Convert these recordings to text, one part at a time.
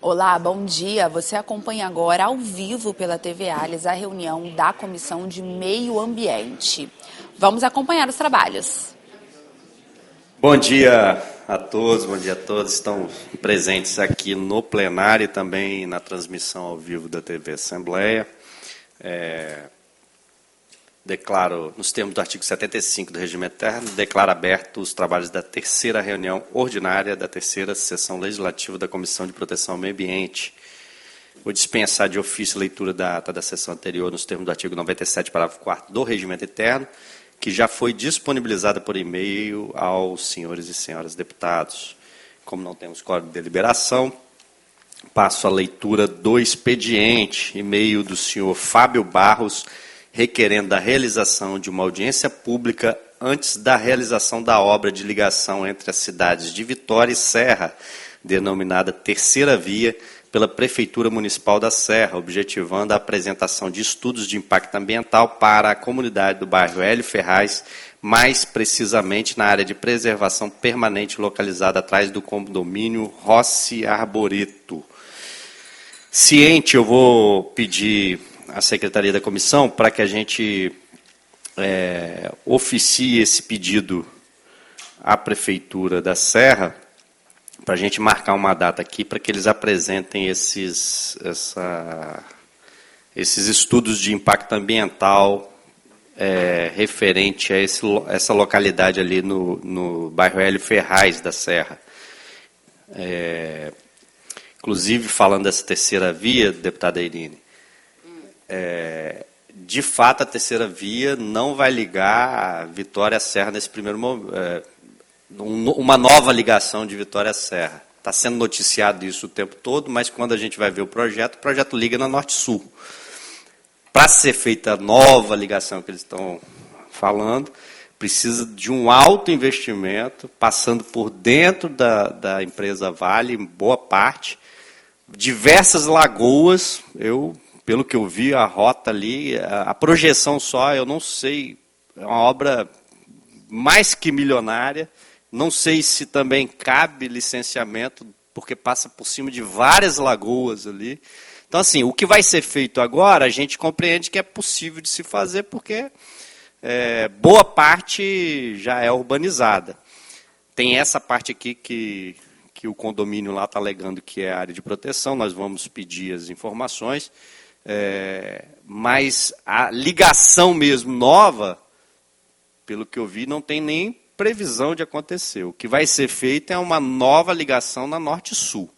Olá, bom dia. Você acompanha agora ao vivo pela TV Alhas a reunião da Comissão de Meio Ambiente. Vamos acompanhar os trabalhos. Bom dia a todos, bom dia a todos. Estão presentes aqui no plenário e também na transmissão ao vivo da TV Assembleia. Declaro, nos termos do artigo 75 do Regimento Interno, declaro aberto os trabalhos da terceira reunião ordinária da terceira sessão legislativa da Comissão de Proteção ao Meio Ambiente. Vou dispensar de ofício a leitura da ata da sessão anterior nos termos do artigo 97, parágrafo 4º do Regimento Interno, que já foi disponibilizada por e-mail aos senhores e senhoras deputados. Como não temos quórum de deliberação, passo a leitura do expediente, e-mail do senhor Fábio Barros, requerendo a realização de uma audiência pública antes da realização da obra de ligação entre as cidades de Vitória e Serra, denominada Terceira Via, pela Prefeitura Municipal da Serra, objetivando a apresentação de estudos de impacto ambiental para a comunidade do bairro Hélio Ferraz, mais precisamente na área de preservação permanente localizada atrás do condomínio Rossi Arboreto. Ciente, eu vou pedir à Secretaria da Comissão para que a gente oficie esse pedido à Prefeitura da Serra, para a gente marcar uma data aqui para que eles apresentem esses estudos de impacto ambiental referente a essa localidade ali no bairro Hélio Ferraz da Serra. Inclusive, falando dessa terceira via, deputada Irine, de fato, a terceira via não vai ligar a Vitória à Serra nesse primeiro momento. Uma nova ligação de Vitória à Serra. Está sendo noticiado isso o tempo todo, mas quando a gente vai ver o projeto liga na Norte-Sul. Para ser feita a nova ligação que eles estão falando, precisa de um alto investimento, passando por dentro da empresa Vale, em boa parte, diversas lagoas. Pelo que eu vi, a rota ali, a projeção só, eu não sei, é uma obra mais que milionária. Não sei se também cabe licenciamento, porque passa por cima de várias lagoas ali. Então, assim, o que vai ser feito agora, a gente compreende que é possível de se fazer, porque boa parte já é urbanizada. Tem essa parte aqui que o condomínio lá está alegando que é área de proteção, nós vamos pedir as informações, mas a ligação mesmo nova, pelo que eu vi, não tem nem previsão de acontecer. O que vai ser feito é uma nova ligação na Norte-Sul.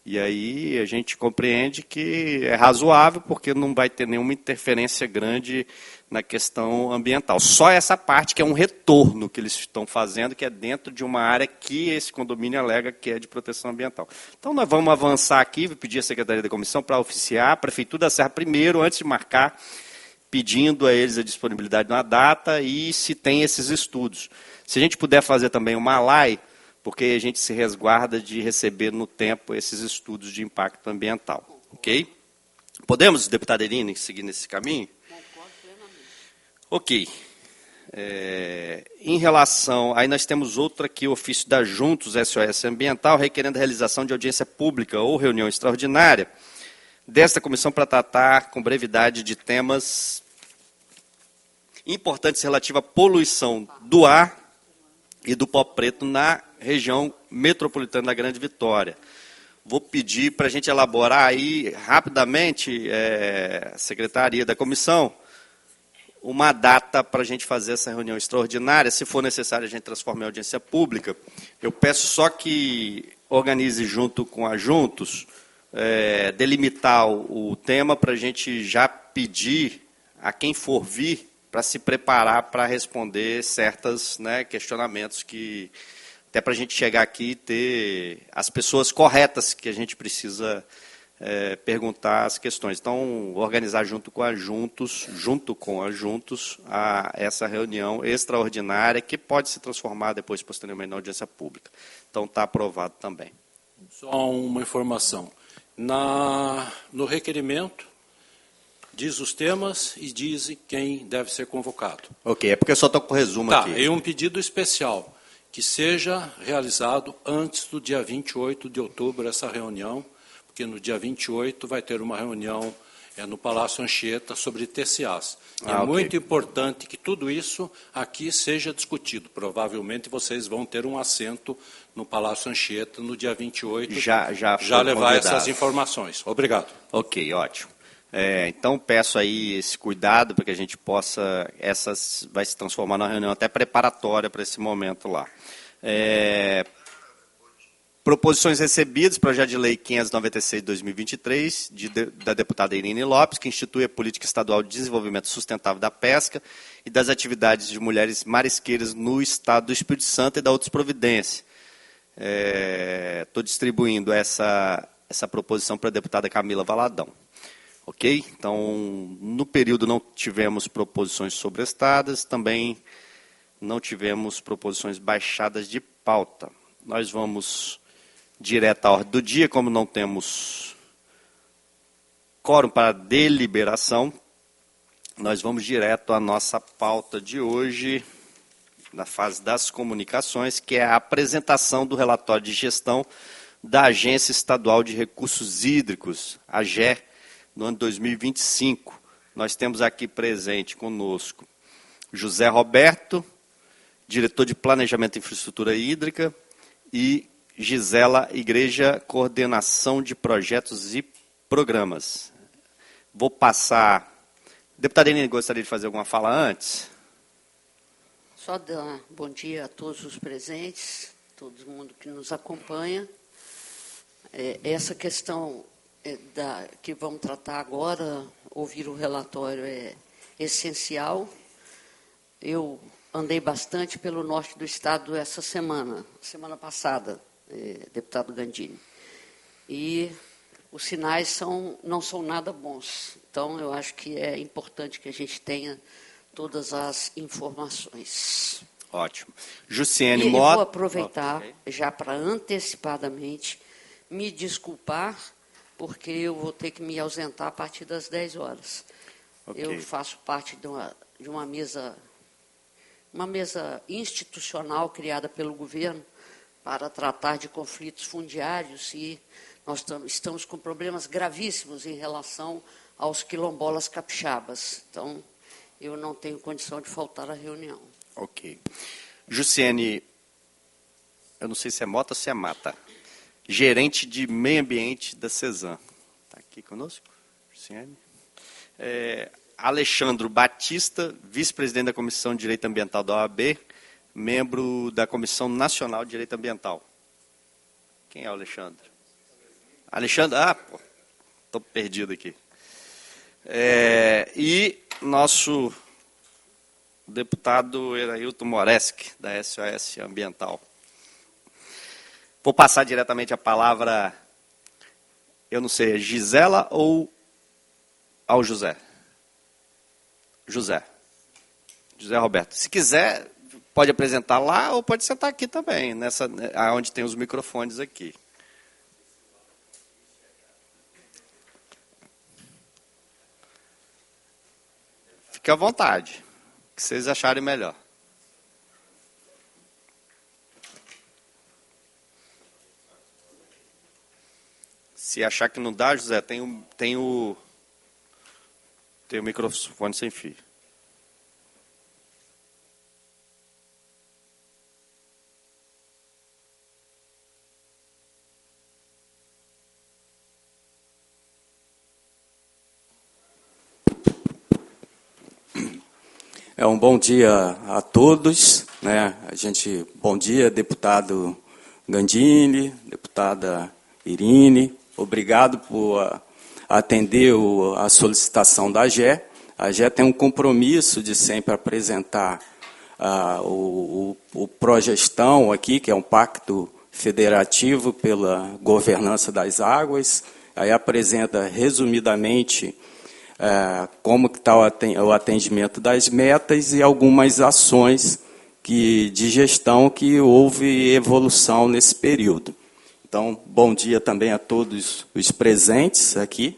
E aí a gente compreende que é razoável, porque não vai ter nenhuma interferência grande na questão ambiental. Só essa parte que é um retorno que eles estão fazendo, que é dentro de uma área que esse condomínio alega que é de proteção ambiental. Então nós vamos avançar aqui, vou pedir à Secretaria da Comissão para oficiar a Prefeitura da Serra primeiro, antes de marcar, pedindo a eles a disponibilidade na data e se tem esses estudos. Se a gente puder fazer também uma LAI, porque a gente se resguarda de receber no tempo esses estudos de impacto ambiental. Ok? Podemos, deputada Irine, seguir nesse caminho? Ok. Em relação... Aí nós temos outro aqui, ofício da Juntos SOS Ambiental, requerendo a realização de audiência pública ou reunião extraordinária desta comissão para tratar com brevidade de temas importantes relativos à poluição do ar e do pó preto na região metropolitana da Grande Vitória. Vou pedir para a gente elaborar aí rapidamente, Secretaria da Comissão, uma data para a gente fazer essa reunião extraordinária. Se for necessário, a gente transforma em audiência pública. Eu peço só que organize junto com a Juntos, delimitar o tema para a gente já pedir a quem for vir para se preparar para responder certos questionamentos que, até para a gente chegar aqui e ter as pessoas corretas que a gente precisa perguntar as questões. Então, organizar junto com a Juntos, essa reunião extraordinária, que pode se transformar depois, posteriormente, na audiência pública. Então, está aprovado também. Só uma informação. No requerimento, diz os temas e diz quem deve ser convocado. Ok, é porque eu só estou com o resumo aqui. E um pedido especial, que seja realizado antes do dia 28 de outubro, essa reunião, porque no dia 28 vai ter uma reunião no Palácio Anchieta sobre TCAs. É muito importante que tudo isso aqui seja discutido. Provavelmente vocês vão ter um assento no Palácio Anchieta no dia 28. Já levar essas informações. Obrigado. Ok, ótimo. Então, peço aí esse cuidado para que a gente possa... Essas vai se transformar numa reunião até preparatória para esse momento lá. Proposições recebidas, projeto de lei 596 de 2023, da deputada Irine Lopes, que institui a Política Estadual de Desenvolvimento Sustentável da Pesca e das atividades de mulheres marisqueiras no Estado do Espírito Santo e da outras providências. Estou distribuindo essa proposição para a deputada Camila Valadão. Ok? Então, no período não tivemos proposições sobrestadas, também não tivemos proposições baixadas de pauta. Nós vamos direto à ordem do dia, como não temos quórum para deliberação, nós vamos direto à nossa pauta de hoje, na fase das comunicações, que é a apresentação do relatório de gestão da Agência Estadual de Recursos Hídricos, AGE, no ano 2025. Nós temos aqui presente conosco José Roberto, diretor de Planejamento e Infraestrutura Hídrica, e Gisela Igreja, coordenação de projetos e programas. Vou passar... Deputada Irine, gostaria de fazer alguma fala antes? Só dar bom dia a todos os presentes, todo mundo que nos acompanha. Essa questão que vamos tratar agora, ouvir o relatório é essencial. Eu andei bastante pelo norte do estado essa semana passada, deputado Gandini, e os sinais não são nada bons. Então, eu acho que é importante que a gente tenha todas as informações. Ótimo. Jussiene Mota. Eu vou aproveitar já para antecipadamente me desculpar, porque eu vou ter que me ausentar a partir das 10 horas. Eu faço parte de uma mesa institucional criada pelo governo para tratar de conflitos fundiários e nós estamos com problemas gravíssimos em relação aos quilombolas capixabas. Então, eu não tenho condição de faltar à reunião. Ok. Jussiene, eu não sei se é Mota ou se é Mata, gerente de meio ambiente da CESAM. Está aqui conosco, Jussiene. Alexandro Batista, vice-presidente da Comissão de Direito Ambiental da OAB, membro da Comissão Nacional de Direito Ambiental. Quem é o Alexandre? Alexandre? Estou perdido aqui. E nosso deputado Erailton Moreski, da SOS Ambiental. Vou passar diretamente a palavra, eu não sei, é Gisela ou ao José? José Roberto. Se quiser, pode apresentar lá ou pode sentar aqui também, onde tem os microfones aqui. Fique à vontade, o que vocês acharem melhor. Se achar que não dá, José, tem o microfone sem fio. Um bom dia a todos, né? Bom dia, deputado Gandini, deputada Irine. Obrigado por atender a solicitação da AGE. A AGE tem um compromisso de sempre apresentar o Progestão aqui, que é um pacto federativo pela governança das águas. Aí apresenta resumidamente como está o atendimento das metas e algumas ações de gestão que houve evolução nesse período. Então, bom dia também a todos os presentes aqui.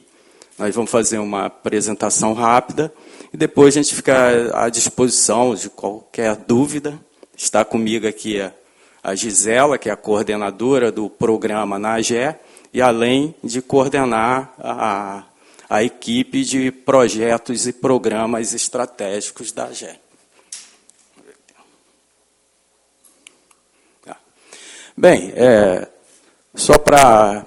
Nós vamos fazer uma apresentação rápida e depois a gente fica à disposição de qualquer dúvida. Está comigo aqui a Gisela, que é a coordenadora do programa na AGE, e além de coordenar a equipe de projetos e programas estratégicos da AGE. Bem, só para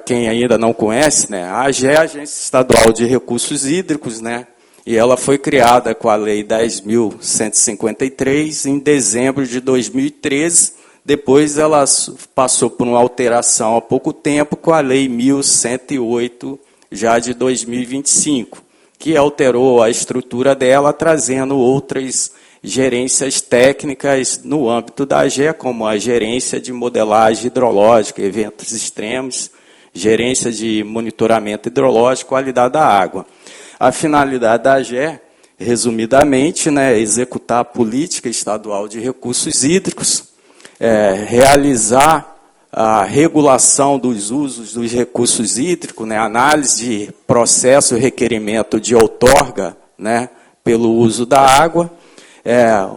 quem ainda não conhece, né, a AGE é a Agência Estadual de Recursos Hídricos, né, e ela foi criada com a Lei 10.153 em dezembro de 2013. Depois ela passou por uma alteração há pouco tempo com a Lei 1.108, já de 2025, que alterou a estrutura dela, trazendo outras gerências técnicas no âmbito da AGE, como a gerência de modelagem hidrológica, eventos extremos, gerência de monitoramento hidrológico, qualidade da água. A finalidade da AGE, resumidamente, né, é executar a política estadual de recursos hídricos, realizar a regulação dos usos dos recursos hídricos, né, análise de processo e requerimento de outorga, né, pelo uso da água,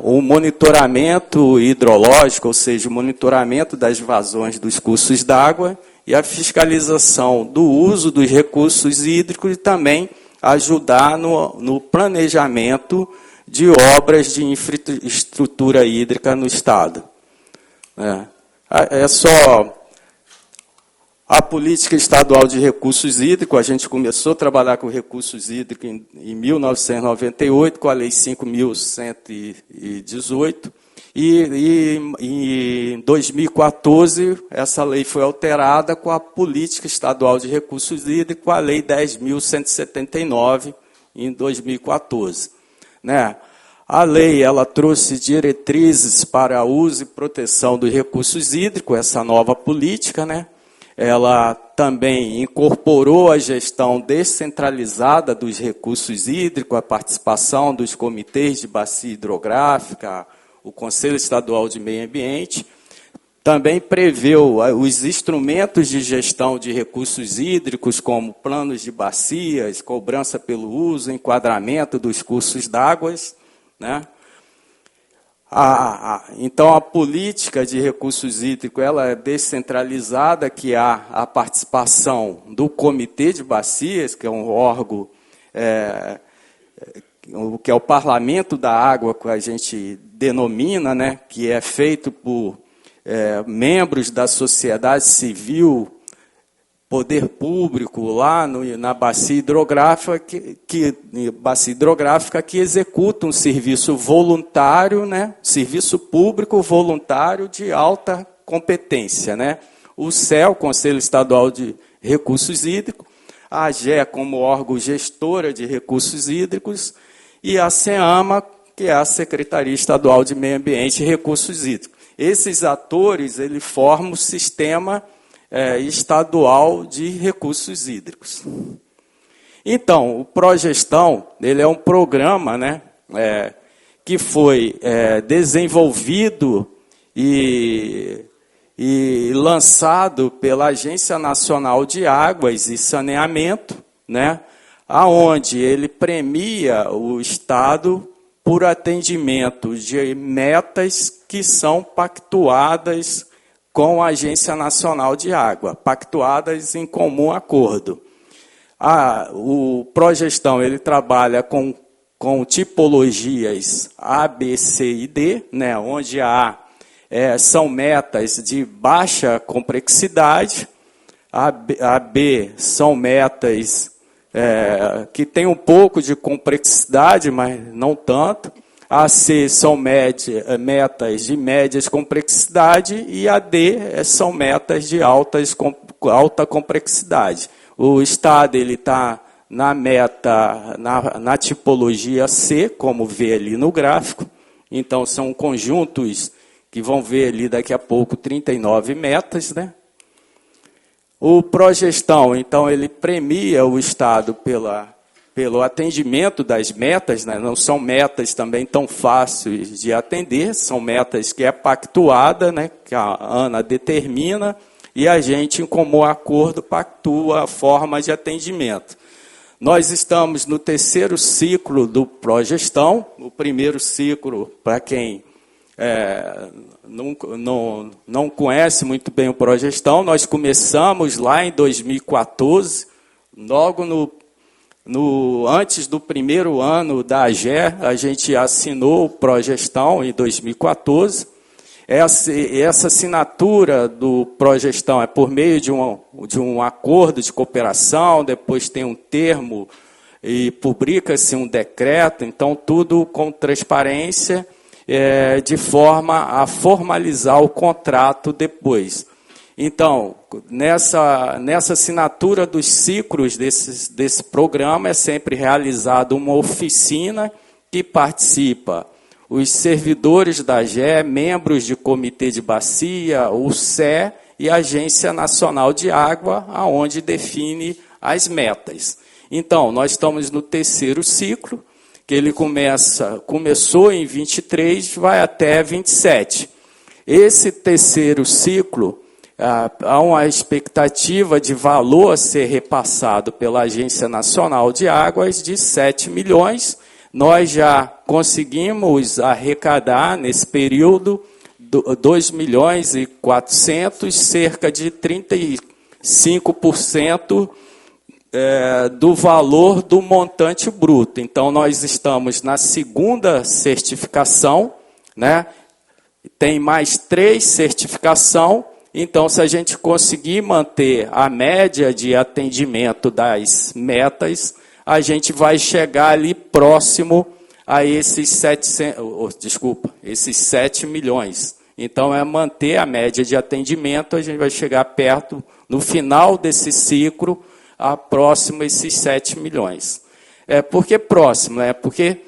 o monitoramento hidrológico, ou seja, o monitoramento das vazões dos cursos d'água e a fiscalização do uso dos recursos hídricos e também ajudar no planejamento de obras de infraestrutura hídrica no Estado. É só a política estadual de recursos hídricos. A gente começou a trabalhar com recursos hídricos em 1998, com a Lei 5.118, e em 2014 essa lei foi alterada com a política estadual de recursos hídricos, com a Lei 10.179, em 2014. Né? A lei ela trouxe diretrizes para uso e proteção dos recursos hídricos, essa nova política, né? Ela também incorporou a gestão descentralizada dos recursos hídricos, a participação dos comitês de bacia hidrográfica, o Conselho Estadual de Meio Ambiente. Também preveu os instrumentos de gestão de recursos hídricos, como planos de bacias, cobrança pelo uso, enquadramento dos cursos d'água, né? Então, a política de recursos hídricos ela é descentralizada, que há a participação do Comitê de Bacias, que é um órgão, que é o Parlamento da Água, que a gente denomina, né, que é feito por membros da sociedade civil, poder público, lá na bacia hidrográfica, que executa um serviço voluntário, né, serviço público voluntário de alta competência. Né? O CEL, Conselho Estadual de Recursos Hídricos, a AGE como órgão gestora de recursos hídricos, e a SEAMA, que é a Secretaria Estadual de Meio Ambiente e Recursos Hídricos. Esses atores eles formam o sistema estadual de recursos hídricos. Então, o Progestão ele é um programa, né, que foi desenvolvido e lançado pela Agência Nacional de Águas e Saneamento, né, aonde ele premia o Estado por atendimento de metas que são pactuadas com a Agência Nacional de Água, pactuadas em comum acordo. O Progestão ele trabalha com tipologias A, B, C e D, né, onde A são metas de baixa complexidade, a B são metas que têm um pouco de complexidade, mas não tanto. A C são metas de médias complexidade e a D são metas de alta complexidade. O Estado está na meta, na tipologia C, como vê ali no gráfico. Então, são conjuntos que vão ver ali daqui a pouco 39 metas. Né? O Progestão, então, ele premia o Estado pelo atendimento das metas, né? Não são metas também tão fáceis de atender, são metas que é pactuada, né? Que a ANA determina, e a gente, em comum acordo, pactua a forma de atendimento. Nós estamos no terceiro ciclo do Progestão. O primeiro ciclo, para quem não conhece muito bem o Progestão. Nós começamos lá em 2014, logo antes do primeiro ano da AGE, a gente assinou o Progestão em 2014. Essa assinatura do Progestão é por meio de um acordo de cooperação, depois tem um termo e publica-se um decreto, então tudo com transparência, de forma a formalizar o contrato depois. Então, nessa assinatura dos ciclos desse programa, é sempre realizada uma oficina que participa os servidores da AGE, membros de comitê de bacia, o CE e a Agência Nacional de Água, aonde define as metas. Então, nós estamos no terceiro ciclo, que ele começou em 23, vai até 27. Esse terceiro ciclo, há uma expectativa de valor a ser repassado pela Agência Nacional de Águas de 7 milhões. Nós já conseguimos arrecadar, nesse período, 2 milhões e 400, cerca de 35% do valor do montante bruto. Então, nós estamos na segunda certificação, né? Tem mais 3 certificações. Então, se a gente conseguir manter a média de atendimento das metas, a gente vai chegar ali próximo a esses 7 milhões. Então, é manter a média de atendimento, a gente vai chegar perto, no final desse ciclo, a próximo a esses 7 milhões. Por que próximo? Porque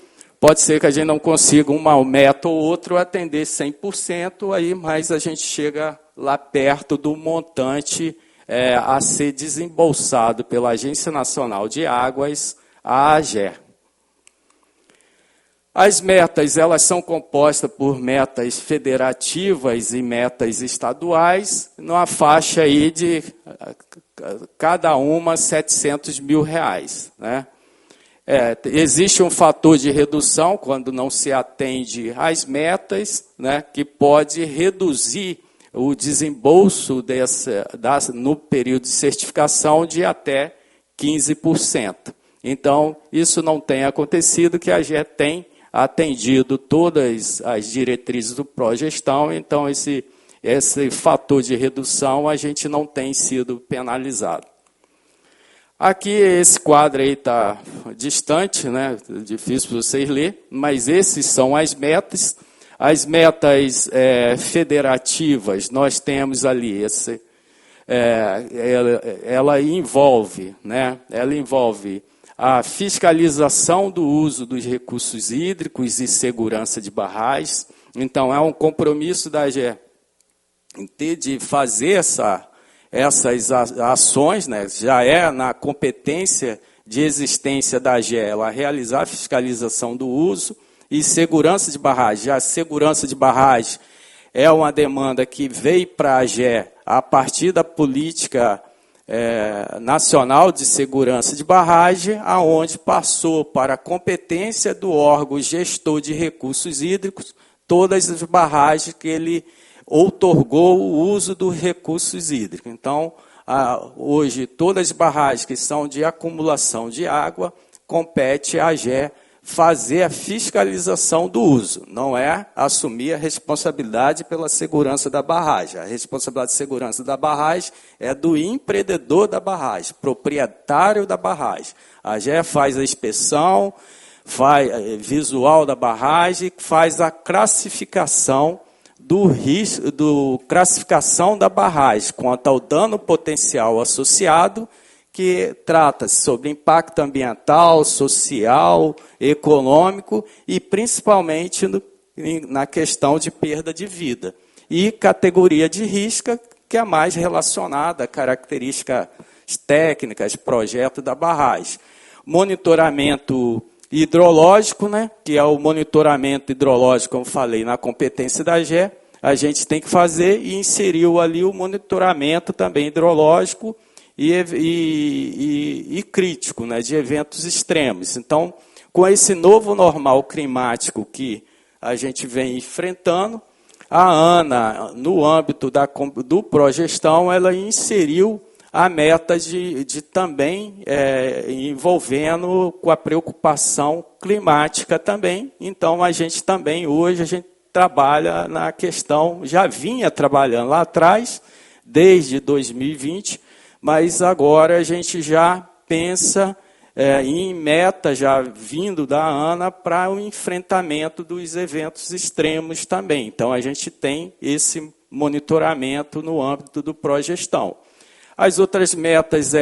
pode ser que a gente não consiga uma meta ou outra atender 100%, aí, mas a gente chega lá perto do montante a ser desembolsado pela Agência Nacional de Águas, a AGE. As metas, elas são compostas por metas federativas e metas estaduais, numa faixa aí de cada uma R$700 mil, né? Existe um fator de redução quando não se atende às metas, né, que pode reduzir o desembolso no período de certificação de até 15%. Então, isso não tem acontecido, que a AGE tem atendido todas as diretrizes do Progestão, então esse fator de redução a gente não tem sido penalizado. Aqui esse quadro aí está distante, né? Difícil para vocês lerem, mas esses são as metas. As metas federativas, nós temos ali, ela envolve, né? Ela envolve a fiscalização do uso dos recursos hídricos e segurança de barragens. Então, é um compromisso da AGE de fazer essas ações, né? Já é na competência de existência da AGE, ela realizar a fiscalização do uso e segurança de barragem. A segurança de barragem é uma demanda que veio para a AGE a partir da política nacional de segurança de barragem, aonde passou para a competência do órgão gestor de recursos hídricos todas as barragens que ele outorgou o uso dos recursos hídricos. Então, hoje, todas as barragens que são de acumulação de água, compete à AGE fazer a fiscalização do uso, não é assumir a responsabilidade pela segurança da barragem. A responsabilidade de segurança da barragem é do empreendedor da barragem, proprietário da barragem. A AGE faz a inspeção, faz visual da barragem, faz a classificação classificação da barragem quanto ao dano potencial associado, que trata-se sobre impacto ambiental, social, econômico e principalmente na questão de perda de vida. E categoria de risco, que é mais relacionada a características técnicas, projeto da barragem. Monitoramento hidrológico, né, que é o monitoramento hidrológico, como falei, na competência da AGE, a gente tem que fazer e inseriu ali o monitoramento também hidrológico e crítico, né, de eventos extremos. Então, com esse novo normal climático que a gente vem enfrentando. A ANA, no âmbito do Progestão, ela inseriu a meta de também envolvendo com a preocupação climática também. Então, a gente também, hoje, a gente trabalha na questão, já vinha trabalhando lá atrás, desde 2020, mas agora a gente já pensa em meta, já vindo da ANA, para o enfrentamento dos eventos extremos também. Então, a gente tem esse monitoramento no âmbito do Progestão. As outras metas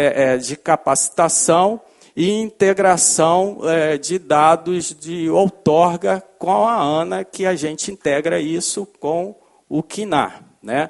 de capacitação e integração de dados de outorga com a ANA, que a gente integra isso com o CNAR. Né?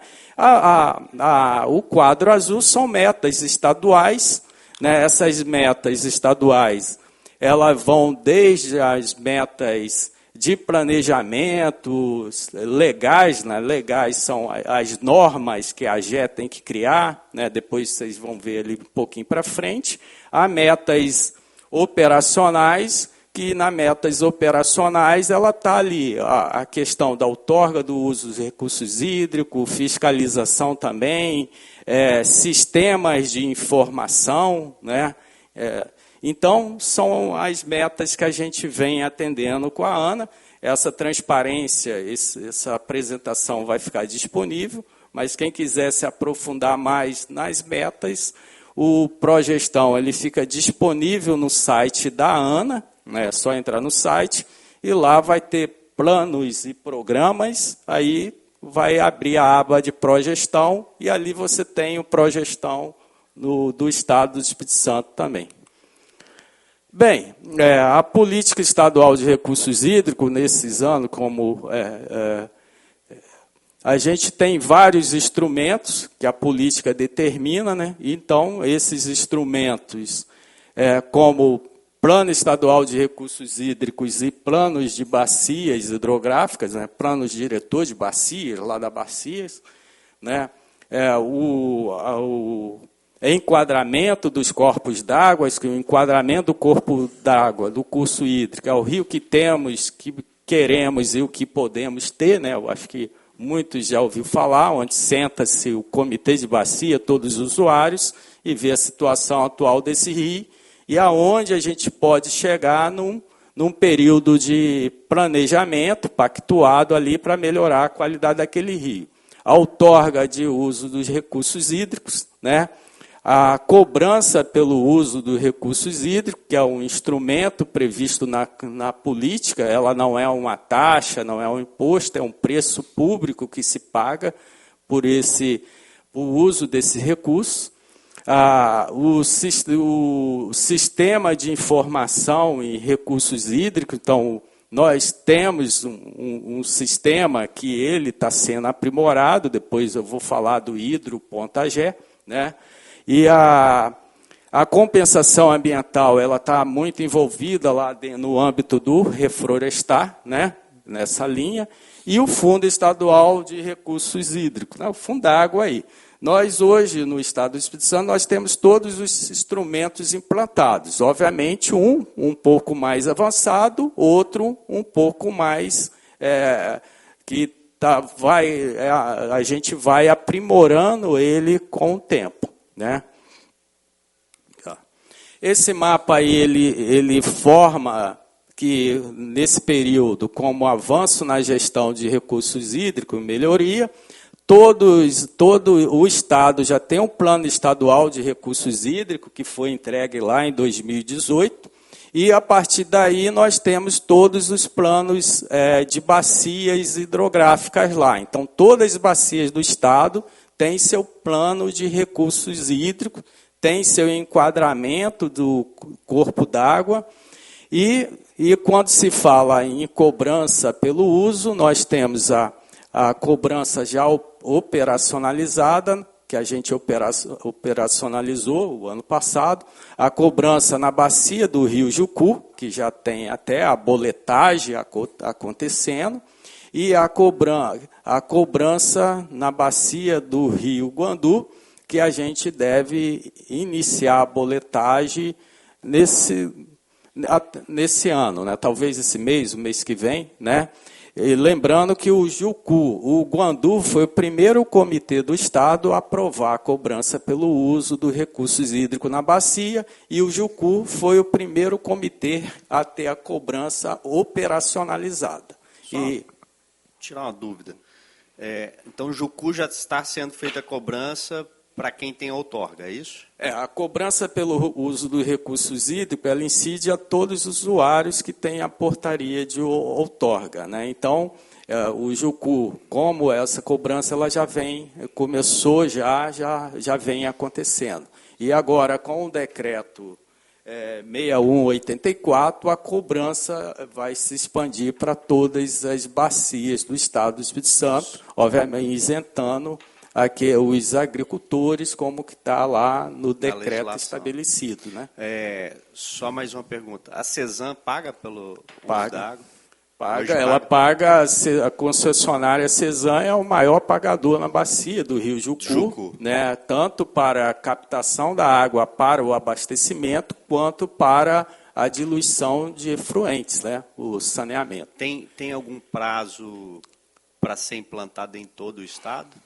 O quadro azul são metas estaduais, né? Essas metas estaduais, elas vão desde as metas de planejamento legais, né? Legais são as normas que a AGE tem que criar, né? Depois vocês vão ver ali um pouquinho para frente, a metas operacionais, que na metas operacionais ela está ali, a questão da outorga do uso dos recursos hídricos, fiscalização também, sistemas de informação, né? Então, são as metas que a gente vem atendendo com a ANA. Essa transparência, essa apresentação vai ficar disponível, mas quem quiser se aprofundar mais nas metas, o Progestão ele fica disponível no site da ANA, né? É só entrar no site, e lá vai ter planos e programas, aí vai abrir a aba de Progestão, e ali você tem o Progestão do Estado do Espírito Santo também. Bem, a política estadual de recursos hídricos, nesses anos, como a gente tem vários instrumentos que a política determina, né? Então, esses instrumentos, como Plano Estadual de Recursos Hídricos e planos de bacias hidrográficas, né? Planos diretor de bacias, lá da bacias, né? O enquadramento dos corpos d'água, o enquadramento do corpo d'água, do curso hídrico, é o rio que temos, que queremos e o que podemos ter, né? Eu acho que muitos já ouviram falar, onde senta-se o comitê de bacia, todos os usuários, e vê a situação atual desse rio, e aonde a gente pode chegar num período de planejamento pactuado ali para melhorar a qualidade daquele rio. A outorga de uso dos recursos hídricos, né? A cobrança pelo uso dos recursos hídricos, que é um instrumento previsto na política, ela não é uma taxa, não é um imposto, é um preço público que se paga por o uso desse recurso. O sistema de informação em recursos hídricos, então, nós temos um sistema que ele está sendo aprimorado, depois eu vou falar do Hidro.ag, né? E a compensação ambiental ela está muito envolvida lá no âmbito do reflorestar, né? Nessa linha, e o Fundo Estadual de Recursos Hídricos, né? O Fundo da Água aí. Nós hoje, no Estado do Espírito Santo, nós temos todos os instrumentos implantados. Obviamente, um pouco mais avançado, outro um pouco mais a gente vai aprimorando ele com o tempo, né? Esse mapa aí, ele forma que, nesse período, como avanço na gestão de recursos hídricos, melhoria, todo o Estado já tem um plano estadual de recursos hídricos, que foi entregue lá em 2018, e, a partir daí, nós temos todos os planos de bacias hidrográficas lá. Então, todas as bacias do Estado têm seu plano de recursos hídricos, tem seu enquadramento do corpo d'água, e quando se fala em cobrança pelo uso, nós temos a cobrança já operacionalizada, que a gente operacionalizou o ano passado, a cobrança na bacia do Rio Jucu, que já tem até a boletagem acontecendo, e a cobrança na bacia do Rio Guandu, que a gente deve iniciar a boletagem nesse ano, né? Talvez esse mês, o mês que vem, né? E lembrando que o Guandu foi o primeiro comitê do Estado a aprovar a cobrança pelo uso dos recursos hídricos na bacia, e o Jucu foi o primeiro comitê a ter a cobrança operacionalizada. Só tirar uma dúvida. Então, o Jucu já está sendo feita a cobrança para quem tem outorga, é isso? A cobrança pelo uso dos recursos hídricos, ela incide a todos os usuários que têm a portaria de outorga, né? Então, o Jucu, como essa cobrança ela começou já vem acontecendo. E agora, com o decreto 6184, a cobrança vai se expandir para todas as bacias do Estado do Espírito Santo, obviamente isentando os agricultores, como que está lá no decreto estabelecido. Né? Só mais uma pergunta. A CESAM paga pelo uso da água? Ela paga, a concessionária CESAM é o maior pagador na bacia do Rio Jucu. Né? Tanto para a captação da água para o abastecimento, quanto para a diluição de efluentes, né? O saneamento. Tem algum prazo para ser implantado em todo o Estado?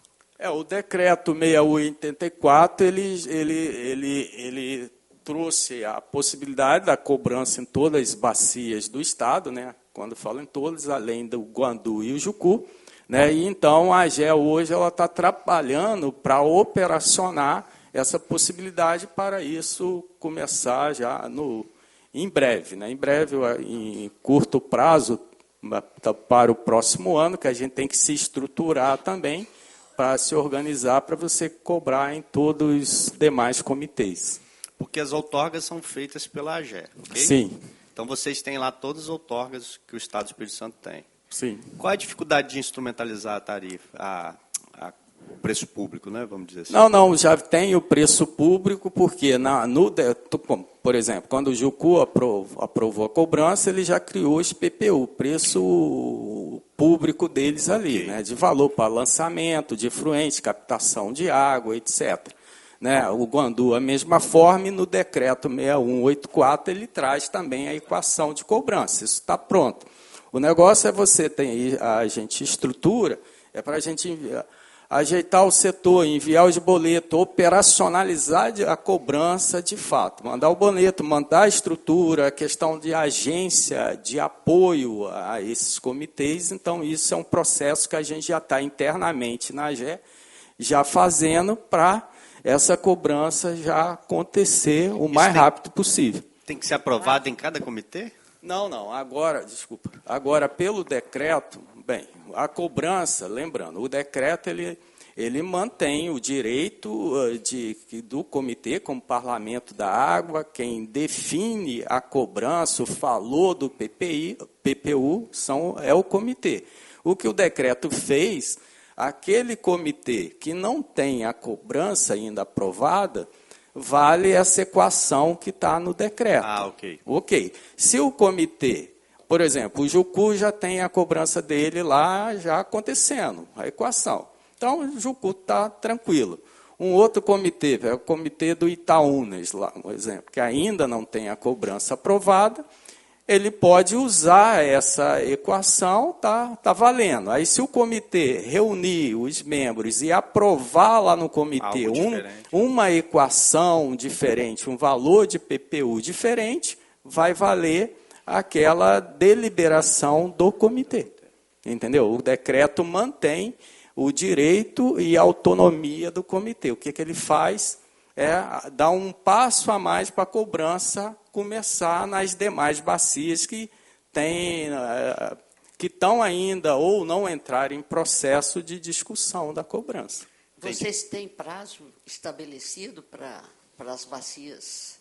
O decreto 6184, ele trouxe a possibilidade da cobrança em todas as bacias do Estado, né? Quando falo em todas, além do Guandu e o Jucu, né? E então a AGE hoje está trabalhando para operacionar essa possibilidade, para isso começar já em breve. Né? Em breve, em curto prazo, para o próximo ano, que a gente tem que se estruturar também, para se organizar, para você cobrar em todos os demais comitês. Porque as outorgas são feitas pela AGE, ok? Sim. Então, vocês têm lá todas as outorgas que o Estado do Espírito Santo tem. Sim. Qual é a dificuldade de instrumentalizar a tarifa, o preço público, né? Vamos dizer assim? Não, já tem o preço público, porque, por exemplo, quando o Jucu aprovou a cobrança, ele já criou esse PPU, preço público deles ali, né? De valor para lançamento, de efluente, captação de água, etc. Né? O Guandu, a mesma forma, e no decreto 6184, ele traz também a equação de cobrança. Isso está pronto. O negócio é a gente estrutura, para a gente ajeitar o setor, enviar os boletos, operacionalizar a cobrança de fato. Mandar o boleto, mandar a estrutura, a questão de agência, de apoio a esses comitês. Então, isso é um processo que a gente já está internamente na AGE, já fazendo para essa cobrança já acontecer o mais rápido possível. Tem que ser aprovado em cada comitê? Não. Agora, pelo decreto, a cobrança, lembrando, o decreto ele mantém o direito do comitê, como Parlamento da Água, quem define a cobrança, o valor do PPU, é o comitê. O que o decreto fez, aquele comitê que não tem a cobrança ainda aprovada, vale essa equação que está no decreto. Ok. Se o comitê, por exemplo, o Jucu já tem a cobrança dele lá já acontecendo, a equação. Então, o Jucu está tranquilo. Um outro comitê, o comitê do Itaúnas, lá, por exemplo, que ainda não tem a cobrança aprovada, ele pode usar essa equação, tá valendo. Aí, se o comitê reunir os membros e aprovar lá no comitê uma equação diferente, um valor de PPU diferente, vai valer aquela deliberação do comitê. Entendeu? O decreto mantém o direito e a autonomia do comitê. O que ele faz é dar um passo a mais para a cobrança começar nas demais bacias que estão ainda ou não entrarem em processo de discussão da cobrança. Vocês têm prazo estabelecido para as bacias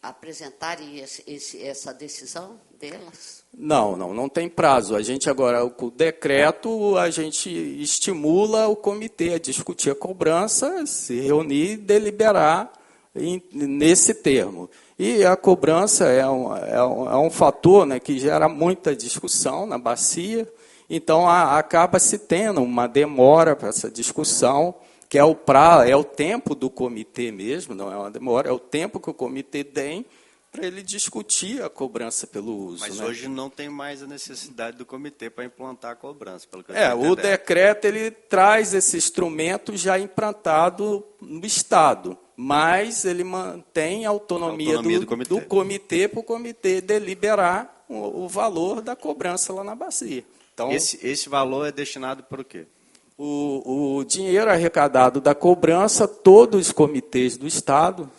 apresentarem essa decisão delas? Não tem prazo. A gente agora, com o decreto, a gente estimula o comitê a discutir a cobrança, se reunir e deliberar nesse termo. E a cobrança é um fator, né, que gera muita discussão na bacia, então acaba se tendo uma demora para essa discussão, que é o tempo do comitê mesmo, não é uma demora, é o tempo que o comitê tem para ele discutir a cobrança pelo uso. Mas né? hoje não tem mais a necessidade do comitê para implantar a cobrança. Pelo que eu o entendendo. decreto ele traz esse instrumento já implantado no Estado, mas ele mantém a autonomia do comitê para o comitê deliberar o valor da cobrança lá na bacia. Então, esse valor é destinado para o quê? O dinheiro arrecadado da cobrança, todos os comitês do Estado,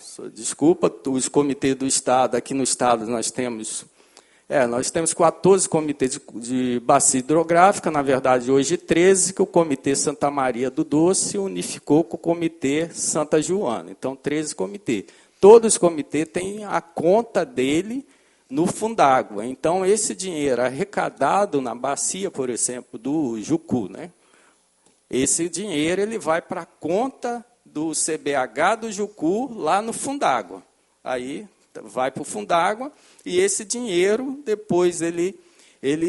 os comitês do Estado, aqui no Estado nós temos 14 comitês de bacia hidrográfica, na verdade hoje 13, que o Comitê Santa Maria do Doce unificou com o Comitê Santa Joana. Então, 13 comitês. Todos os comitês têm a conta dele no Fundágua. Então, esse dinheiro arrecadado na bacia, por exemplo, do Jucu, né? Esse dinheiro ele vai para a conta do CBH do Jucu lá no Fundágua. Aí vai para o Fundágua e esse dinheiro depois ele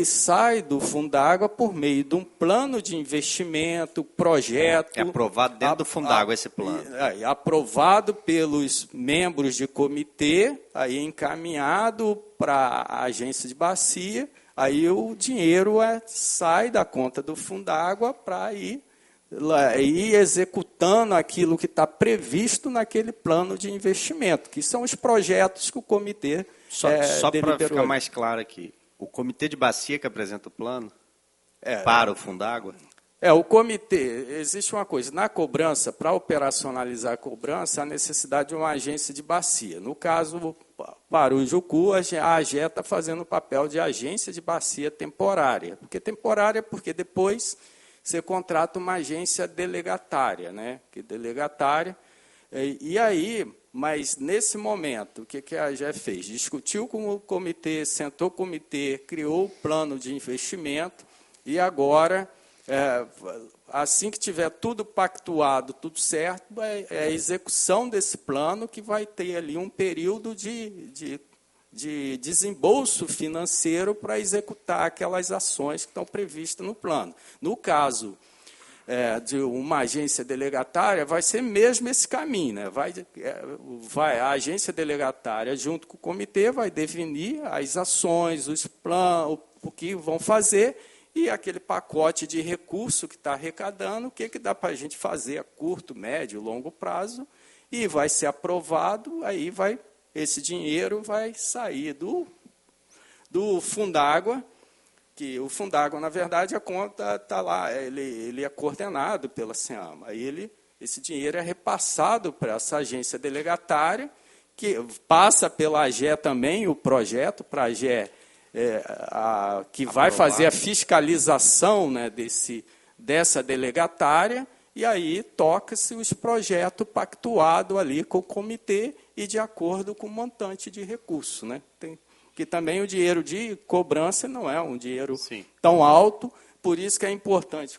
sai do Fundágua por meio de um plano de investimento, projeto. É aprovado dentro do Fundágua esse plano. Aprovado pelos membros de comitê, aí encaminhado para a agência de bacia, aí o dinheiro sai da conta do Fundágua para ir executando aquilo que está previsto naquele plano de investimento, que são os projetos que o comitê Só para ficar mais claro aqui, o comitê de bacia que apresenta o plano para o Fundágua? O comitê, existe uma coisa, na cobrança, para operacionalizar a cobrança, há necessidade de uma agência de bacia. No caso, para o Jucu, a AGE está fazendo o papel de agência de bacia temporária. Porque depois você contrata uma agência delegatária, né? E aí, mas nesse momento, o que a AGE fez? Discutiu com o comitê, sentou com o comitê, criou o plano de investimento e agora, assim que tiver tudo pactuado, tudo certo, é a execução desse plano que vai ter ali um período de desembolso financeiro para executar aquelas ações que estão previstas no plano. No caso de uma agência delegatária, vai ser mesmo esse caminho. Né? A agência delegatária, junto com o comitê, vai definir as ações, os planos, o que vão fazer, e aquele pacote de recurso que está arrecadando, o que dá para a gente fazer a curto, médio, longo prazo, e vai ser aprovado, aí esse dinheiro vai sair do Fundágua, que o Fundágua, na verdade, a conta está lá, ele é coordenado pela SEAMA. Aí esse dinheiro é repassado para essa agência delegatária, que passa pela AGE também, o projeto para a AGE, que vai fazer a fiscalização, né, dessa delegatária, e aí toca-se os projetos pactuados ali com o comitê e de acordo com o montante de recurso. Né? Que também o dinheiro de cobrança não é um dinheiro tão alto, por isso que é importante,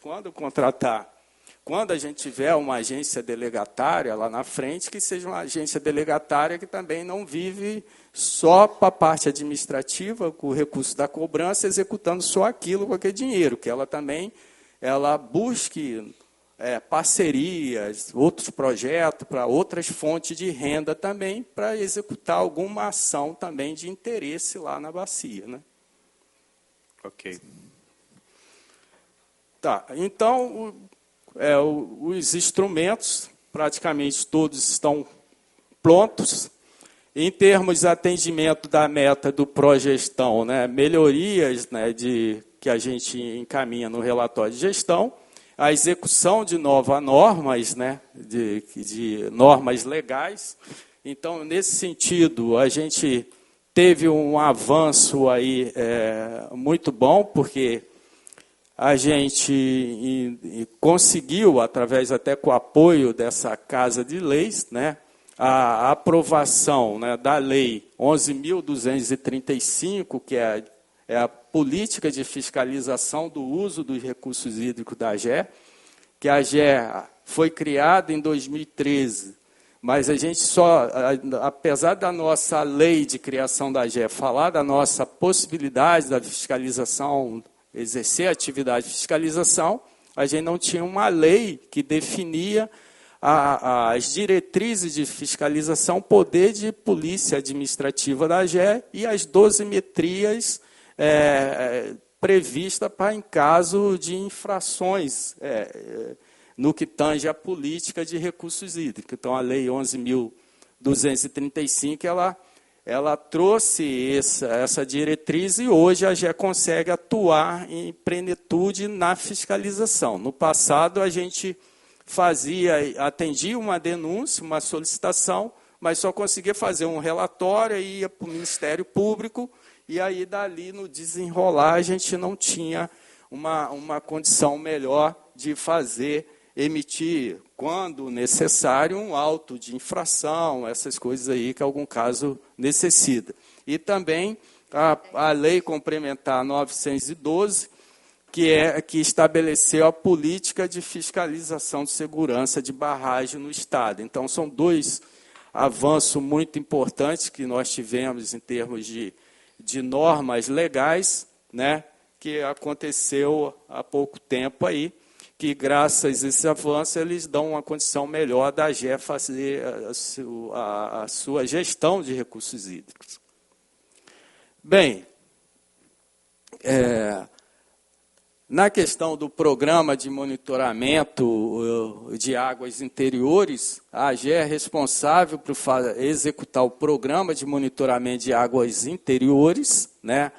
quando a gente tiver uma agência delegatária lá na frente, que seja uma agência delegatária que também não vive só para a parte administrativa, com o recurso da cobrança, executando só aquilo com aquele dinheiro, que ela também busque parcerias, outros projetos, para outras fontes de renda também, para executar alguma ação também de interesse lá na bacia. Né? Ok. Tá, então, os instrumentos, praticamente todos estão prontos. Em termos de atendimento da meta do Progestão, né, melhorias, né, que a gente encaminha no relatório de gestão, a execução de novas normas, né, de normas legais. Então, nesse sentido, a gente teve um avanço aí, muito bom, porque a gente conseguiu, através até com o apoio dessa Casa de Leis, né, a aprovação, né, da Lei 11.235, que é a política de fiscalização do uso dos recursos hídricos da AGE, que a AGE foi criada em 2013, mas a gente apesar da nossa lei de criação da AGE falar da nossa possibilidade da fiscalização, exercer a atividade de fiscalização, a gente não tinha uma lei que definia as diretrizes de fiscalização, poder de polícia administrativa da AGE e as dosimetrias previstas para em caso de infrações no que tange a política de recursos hídricos. Então, a Lei 11.235, ela trouxe essa diretriz e hoje a AGE consegue atuar em plenitude na fiscalização. No passado, a gente atendia uma denúncia, uma solicitação, mas só conseguia fazer um relatório e ia para o Ministério Público, e aí dali no desenrolar a gente não tinha uma condição melhor de emitir, quando necessário, um auto de infração, essas coisas aí que algum caso necessita. E também a Lei Complementar 912, que estabeleceu a política de fiscalização de segurança de barragem no Estado. Então, são dois avanços muito importantes que nós tivemos em termos de normas legais, né, que aconteceu há pouco tempo aí, que, graças a esse avanço, eles dão uma condição melhor da AGE fazer a sua gestão de recursos hídricos. Bem, na questão do programa de monitoramento de águas interiores, a AGE é responsável por executar o programa de monitoramento de águas interiores, né?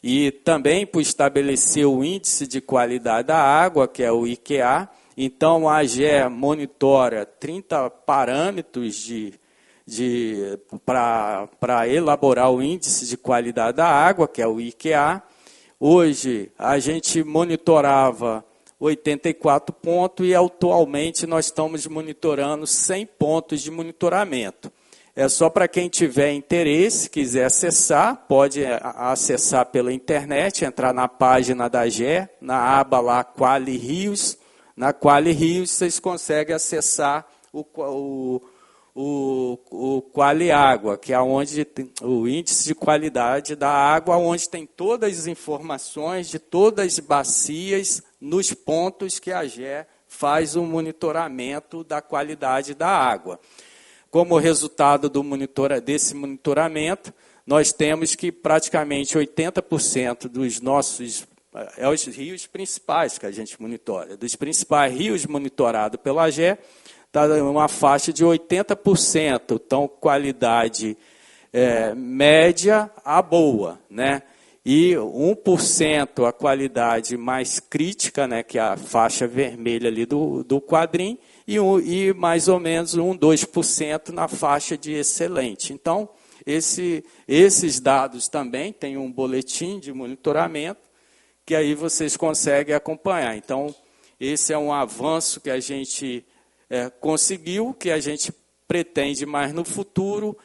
E também por estabelecer o índice de qualidade da água, que é o IQA. Então, a AGE monitora 30 parâmetros para elaborar o índice de qualidade da água, que é o IQA. Hoje, a gente monitorava 84 pontos e, atualmente, nós estamos monitorando 100 pontos de monitoramento. É só para quem tiver interesse, quiser acessar, pode acessar pela internet, entrar na página da AGE, na aba lá Quali Rios. Na Quali Rios, vocês conseguem acessar o Quali Água, que é onde tem o índice de qualidade da água, onde tem todas as informações de todas as bacias nos pontos que a AGE faz o monitoramento da qualidade da água. Como resultado desse monitoramento, nós temos que praticamente 80% dos nossos os rios principais que a gente monitora, dos principais rios monitorados pela AGE, está uma faixa de 80%, então qualidade média a boa, né? E 1% a qualidade mais crítica, né, que é a faixa vermelha ali do quadrinho, e mais ou menos 2% na faixa de excelente. Então, esses dados também têm um boletim de monitoramento, que aí vocês conseguem acompanhar. Então, esse é um avanço que a gente conseguiu, que a gente pretende mais no futuro,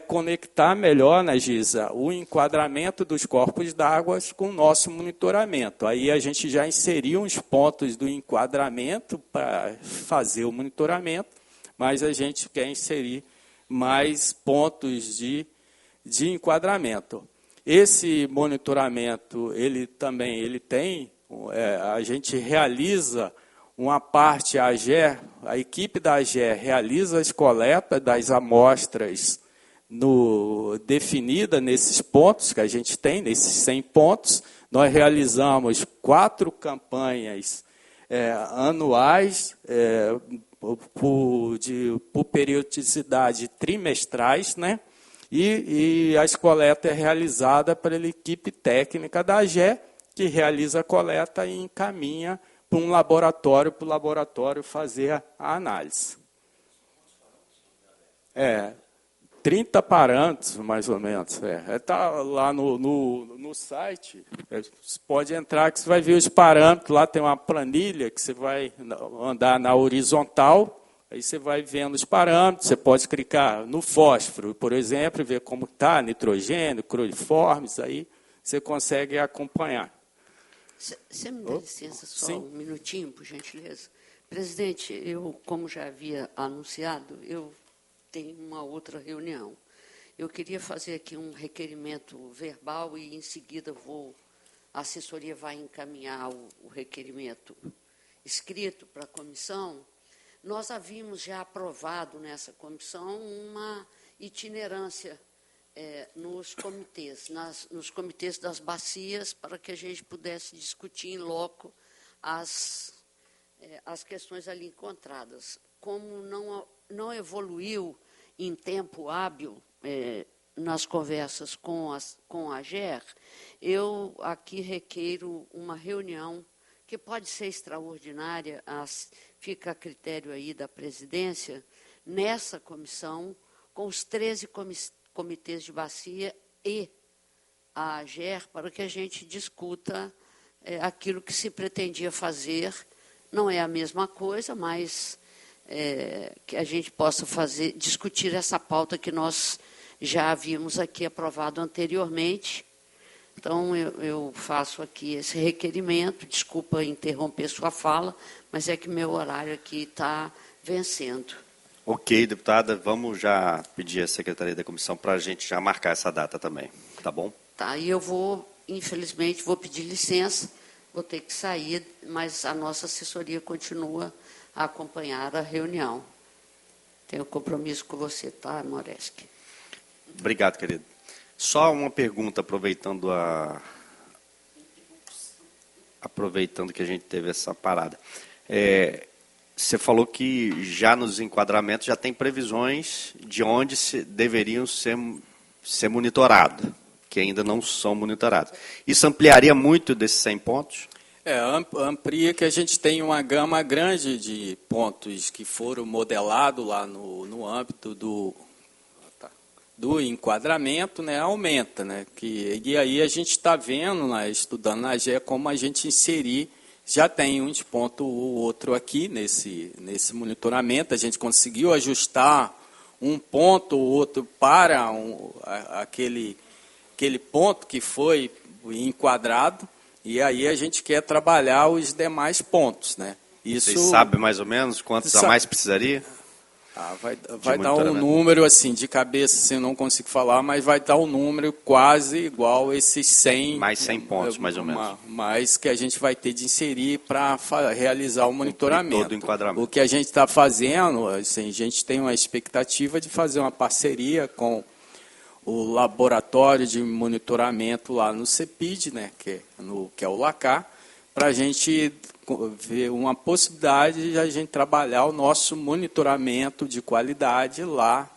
conectar melhor, né, Giza, o enquadramento dos corpos d'água com o nosso monitoramento. Aí a gente já inseriu uns pontos do enquadramento para fazer o monitoramento, mas a gente quer inserir mais pontos de enquadramento. Esse monitoramento, ele tem, a gente realiza uma parte, a equipe da AGE realiza as coletas das amostras definida nesses pontos que a gente tem, nesses 100 pontos. Nós realizamos 4 campanhas anuais, por periodicidade trimestrais, né? E as coletas realizadas pela equipe técnica da AGE, que realiza a coleta e encaminha para um laboratório, para o laboratório fazer a análise. 30 parâmetros, mais ou menos. Está lá no site, você pode entrar que você vai ver os parâmetros, lá tem uma planilha que você vai andar na horizontal, aí você vai vendo os parâmetros, você pode clicar no fósforo, por exemplo, e ver como está, nitrogênio, cloriformes, aí você consegue acompanhar. Você me dá licença só Sim. Um minutinho, por gentileza? Presidente, eu, como já havia anunciado, eu tenho uma outra reunião. Eu queria fazer aqui um requerimento verbal e, em seguida, a assessoria vai encaminhar o requerimento escrito para a comissão, Nós havíamos já aprovado nessa comissão uma itinerância nos comitês das bacias, para que a gente pudesse discutir em loco as questões ali encontradas. Como não evoluiu em tempo hábil nas conversas com a AGER, eu aqui requeiro uma reunião que pode ser extraordinária, fica a critério aí da presidência, nessa comissão, com os 13 comitês de bacia e a AGER, para que a gente discuta aquilo que se pretendia fazer. Não é a mesma coisa, mas que a gente possa discutir essa pauta que nós já havíamos aqui aprovado anteriormente. Então, eu faço aqui esse requerimento, desculpa interromper sua fala, mas é que meu horário aqui está vencendo. Ok, deputada, vamos já pedir à Secretaria da Comissão para a gente já marcar essa data também, tá bom? Tá, e eu infelizmente, vou pedir licença, vou ter que sair, mas a nossa assessoria continua a acompanhar a reunião. Tenho compromisso com você, tá, Moreski? Obrigado, querido. Só uma pergunta, aproveitando que a gente teve essa parada. Você falou que já nos enquadramentos já tem previsões de onde deveriam ser monitorados, que ainda não são monitorados. Isso ampliaria muito desses 100 pontos? Amplia que a gente tem uma gama grande de pontos que foram modelados lá no âmbito do enquadramento, né, aumenta, né, e aí a gente está vendo, né, estudando na AGE, como a gente inserir, já tem um ponto ou outro aqui nesse monitoramento, a gente conseguiu ajustar um ponto ou outro para aquele ponto que foi enquadrado, e aí a gente quer trabalhar os demais pontos, né. Vocês sabem mais ou menos quantos a mais precisaria? Vai dar um número, assim, de cabeça, assim, eu não consigo falar, mas vai dar um número quase igual a esses 100... Mais 100 pontos, mais ou menos. Mais que a gente vai ter de inserir para realizar o monitoramento. Todo o enquadramento. O que a gente está fazendo, assim, a gente tem uma expectativa de fazer uma parceria com o laboratório de monitoramento lá no CEPID, né, que é o LACAR, para a gente ver uma possibilidade de a gente trabalhar o nosso monitoramento de qualidade lá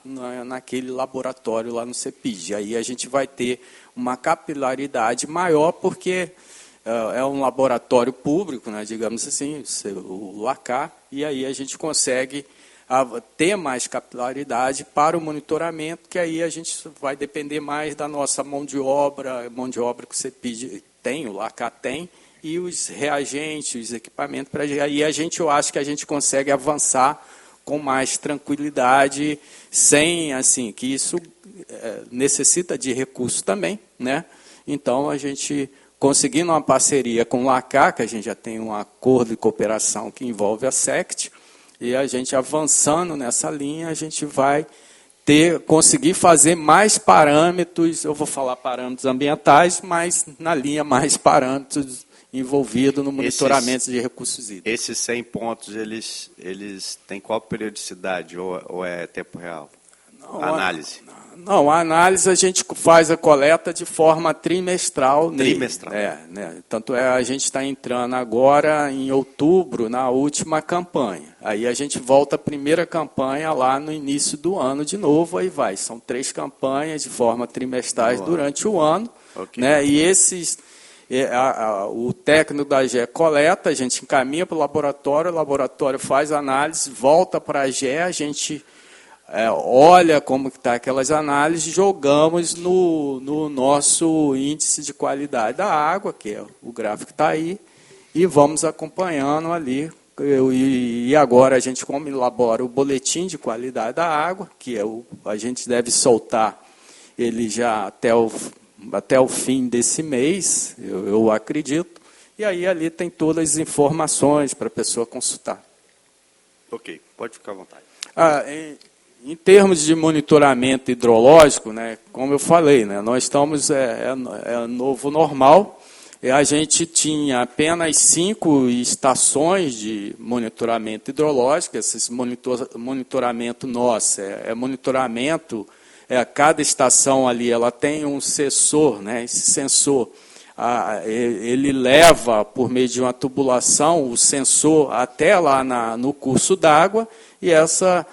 naquele laboratório lá no CEPID. Aí a gente vai ter uma capilaridade maior, porque é um laboratório público, né, digamos assim, o LACAR, e aí a gente consegue ter mais capilaridade para o monitoramento, que aí a gente vai depender mais da nossa mão de obra que o CEPID tem, o LACAR tem, e os reagentes, os equipamentos, aí eu acho que a gente consegue avançar com mais tranquilidade, sem, assim, que isso necessita de recursos também, né? Então, a gente, conseguindo uma parceria com o LACAR, que a gente já tem um acordo de cooperação que envolve a SECT, e a gente avançando nessa linha, a gente vai conseguir fazer mais parâmetros, eu vou falar parâmetros ambientais, mas na linha mais parâmetros envolvido no monitoramento de recursos hídricos. Esses 100 pontos, eles têm qual periodicidade ou é tempo real? A análise? Não, a análise a gente faz a coleta de forma trimestral. Trimestral. Né? Tanto a gente está entrando agora em outubro na última campanha. Aí a gente volta a primeira campanha lá no início do ano de novo, aí vai. São 3 campanhas de forma trimestrais durante o ano. Okay. Né? E o técnico da AGE coleta, a gente encaminha para o laboratório faz a análise, volta para a AGE, a gente olha como está aquelas análises, jogamos no nosso índice de qualidade da água, que é o gráfico que está aí, e vamos acompanhando ali. E agora a gente como elabora o boletim de qualidade da água, que a gente deve soltar ele já até o fim desse mês, eu acredito, e aí ali tem todas as informações para a pessoa consultar. Ok, pode ficar à vontade. Em termos de monitoramento hidrológico, né, como eu falei, né, nós estamos, novo normal, a gente tinha apenas 5 estações de monitoramento hidrológico. Esse monitoramento nosso monitoramento, cada estação ali ela tem um sensor, né? Esse sensor ele leva, por meio de uma tubulação, o sensor até lá no curso d'água, e essa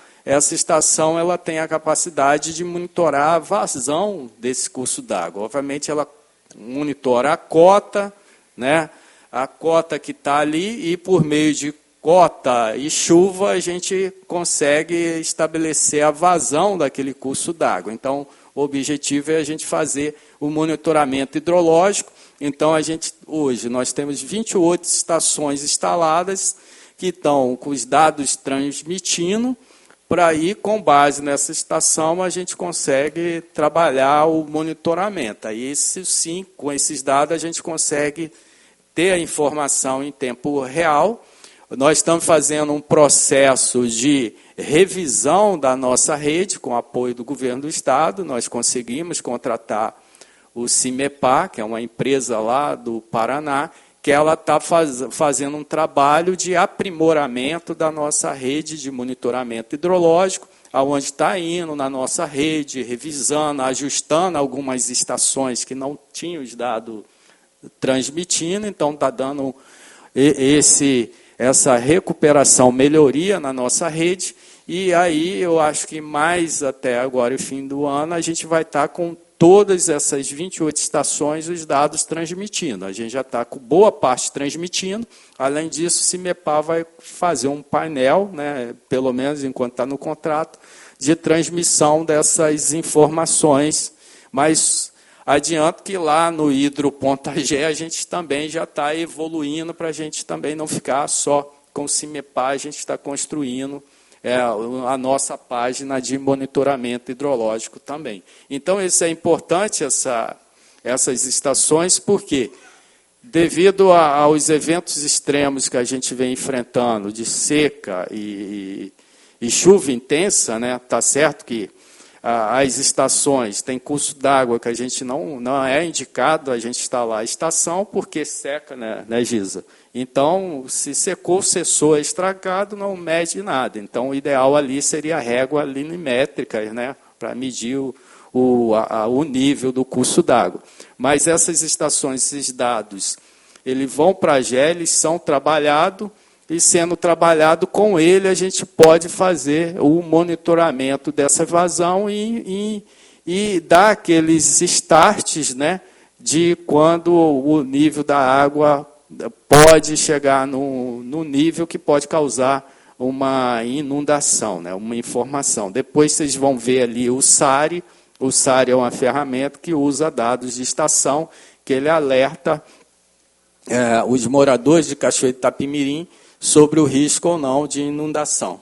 estação ela tem a capacidade de monitorar a vazão desse curso d'água. Obviamente, ela monitora a cota, né? A cota que está ali, e por meio de cota e chuva a gente consegue estabelecer a vazão daquele curso d'água. Então, o objetivo é a gente fazer o monitoramento hidrológico. Então, hoje nós temos 28 estações instaladas que estão com os dados transmitindo, para aí, com base nessa estação, a gente consegue trabalhar o monitoramento. Aí, sim, com esses dados, a gente consegue ter a informação em tempo real. Nós estamos fazendo um processo de revisão da nossa rede, com apoio do governo do Estado. Nós conseguimos contratar o CIMEPAR, que é uma empresa lá do Paraná, que ela está fazendo um trabalho de aprimoramento da nossa rede de monitoramento hidrológico, aonde está indo na nossa rede, revisando, ajustando algumas estações que não tinham os dados transmitindo. Então, está dando essa recuperação, melhoria na nossa rede. E aí, eu acho que mais até agora, o fim do ano, a gente vai estar com todas essas 28 estações, os dados transmitindo. A gente já está com boa parte transmitindo. Além disso, o CIMEPAR vai fazer um painel, né, pelo menos enquanto está no contrato, de transmissão dessas informações. Mas adianto que lá no Hidro.ag a gente também já está evoluindo para a gente também não ficar só com o CIMEPAR, a gente está construindo a nossa página de monitoramento hidrológico também. Então, isso é importante, essas estações, porque, devido aos eventos extremos que a gente vem enfrentando, de seca e chuva intensa, né, tá certo que as estações têm curso d'água que a gente não é indicado a gente instalar a estação, porque seca, né, Giza? Então, se secou, cessou, estragado, não mede nada. Então, o ideal ali seria a régua linimétrica, né, para medir o nível do curso d'água. Mas essas estações, esses dados, eles vão para a GE, eles são trabalhados, e sendo trabalhado com ele, a gente pode fazer o monitoramento dessa vazão e dar aqueles starts, né, de quando o nível da água pode chegar no nível que pode causar uma inundação, né, uma informação. Depois vocês vão ver ali o SARI. O SARI é uma ferramenta que usa dados de estação, que ele alerta os moradores de Cachoeiro de Itapemirim sobre o risco ou não de inundação.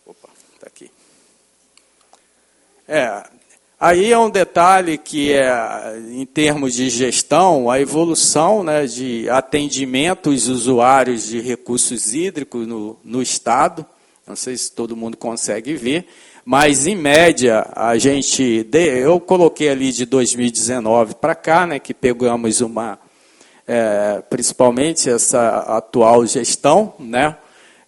Opa, está aqui. Aí é um detalhe que em termos de gestão, a evolução, né, de atendimento aos usuários de recursos hídricos no Estado. Não sei se todo mundo consegue ver, mas, em média, eu coloquei ali de 2019 para cá, né, que pegamos principalmente essa atual gestão, né?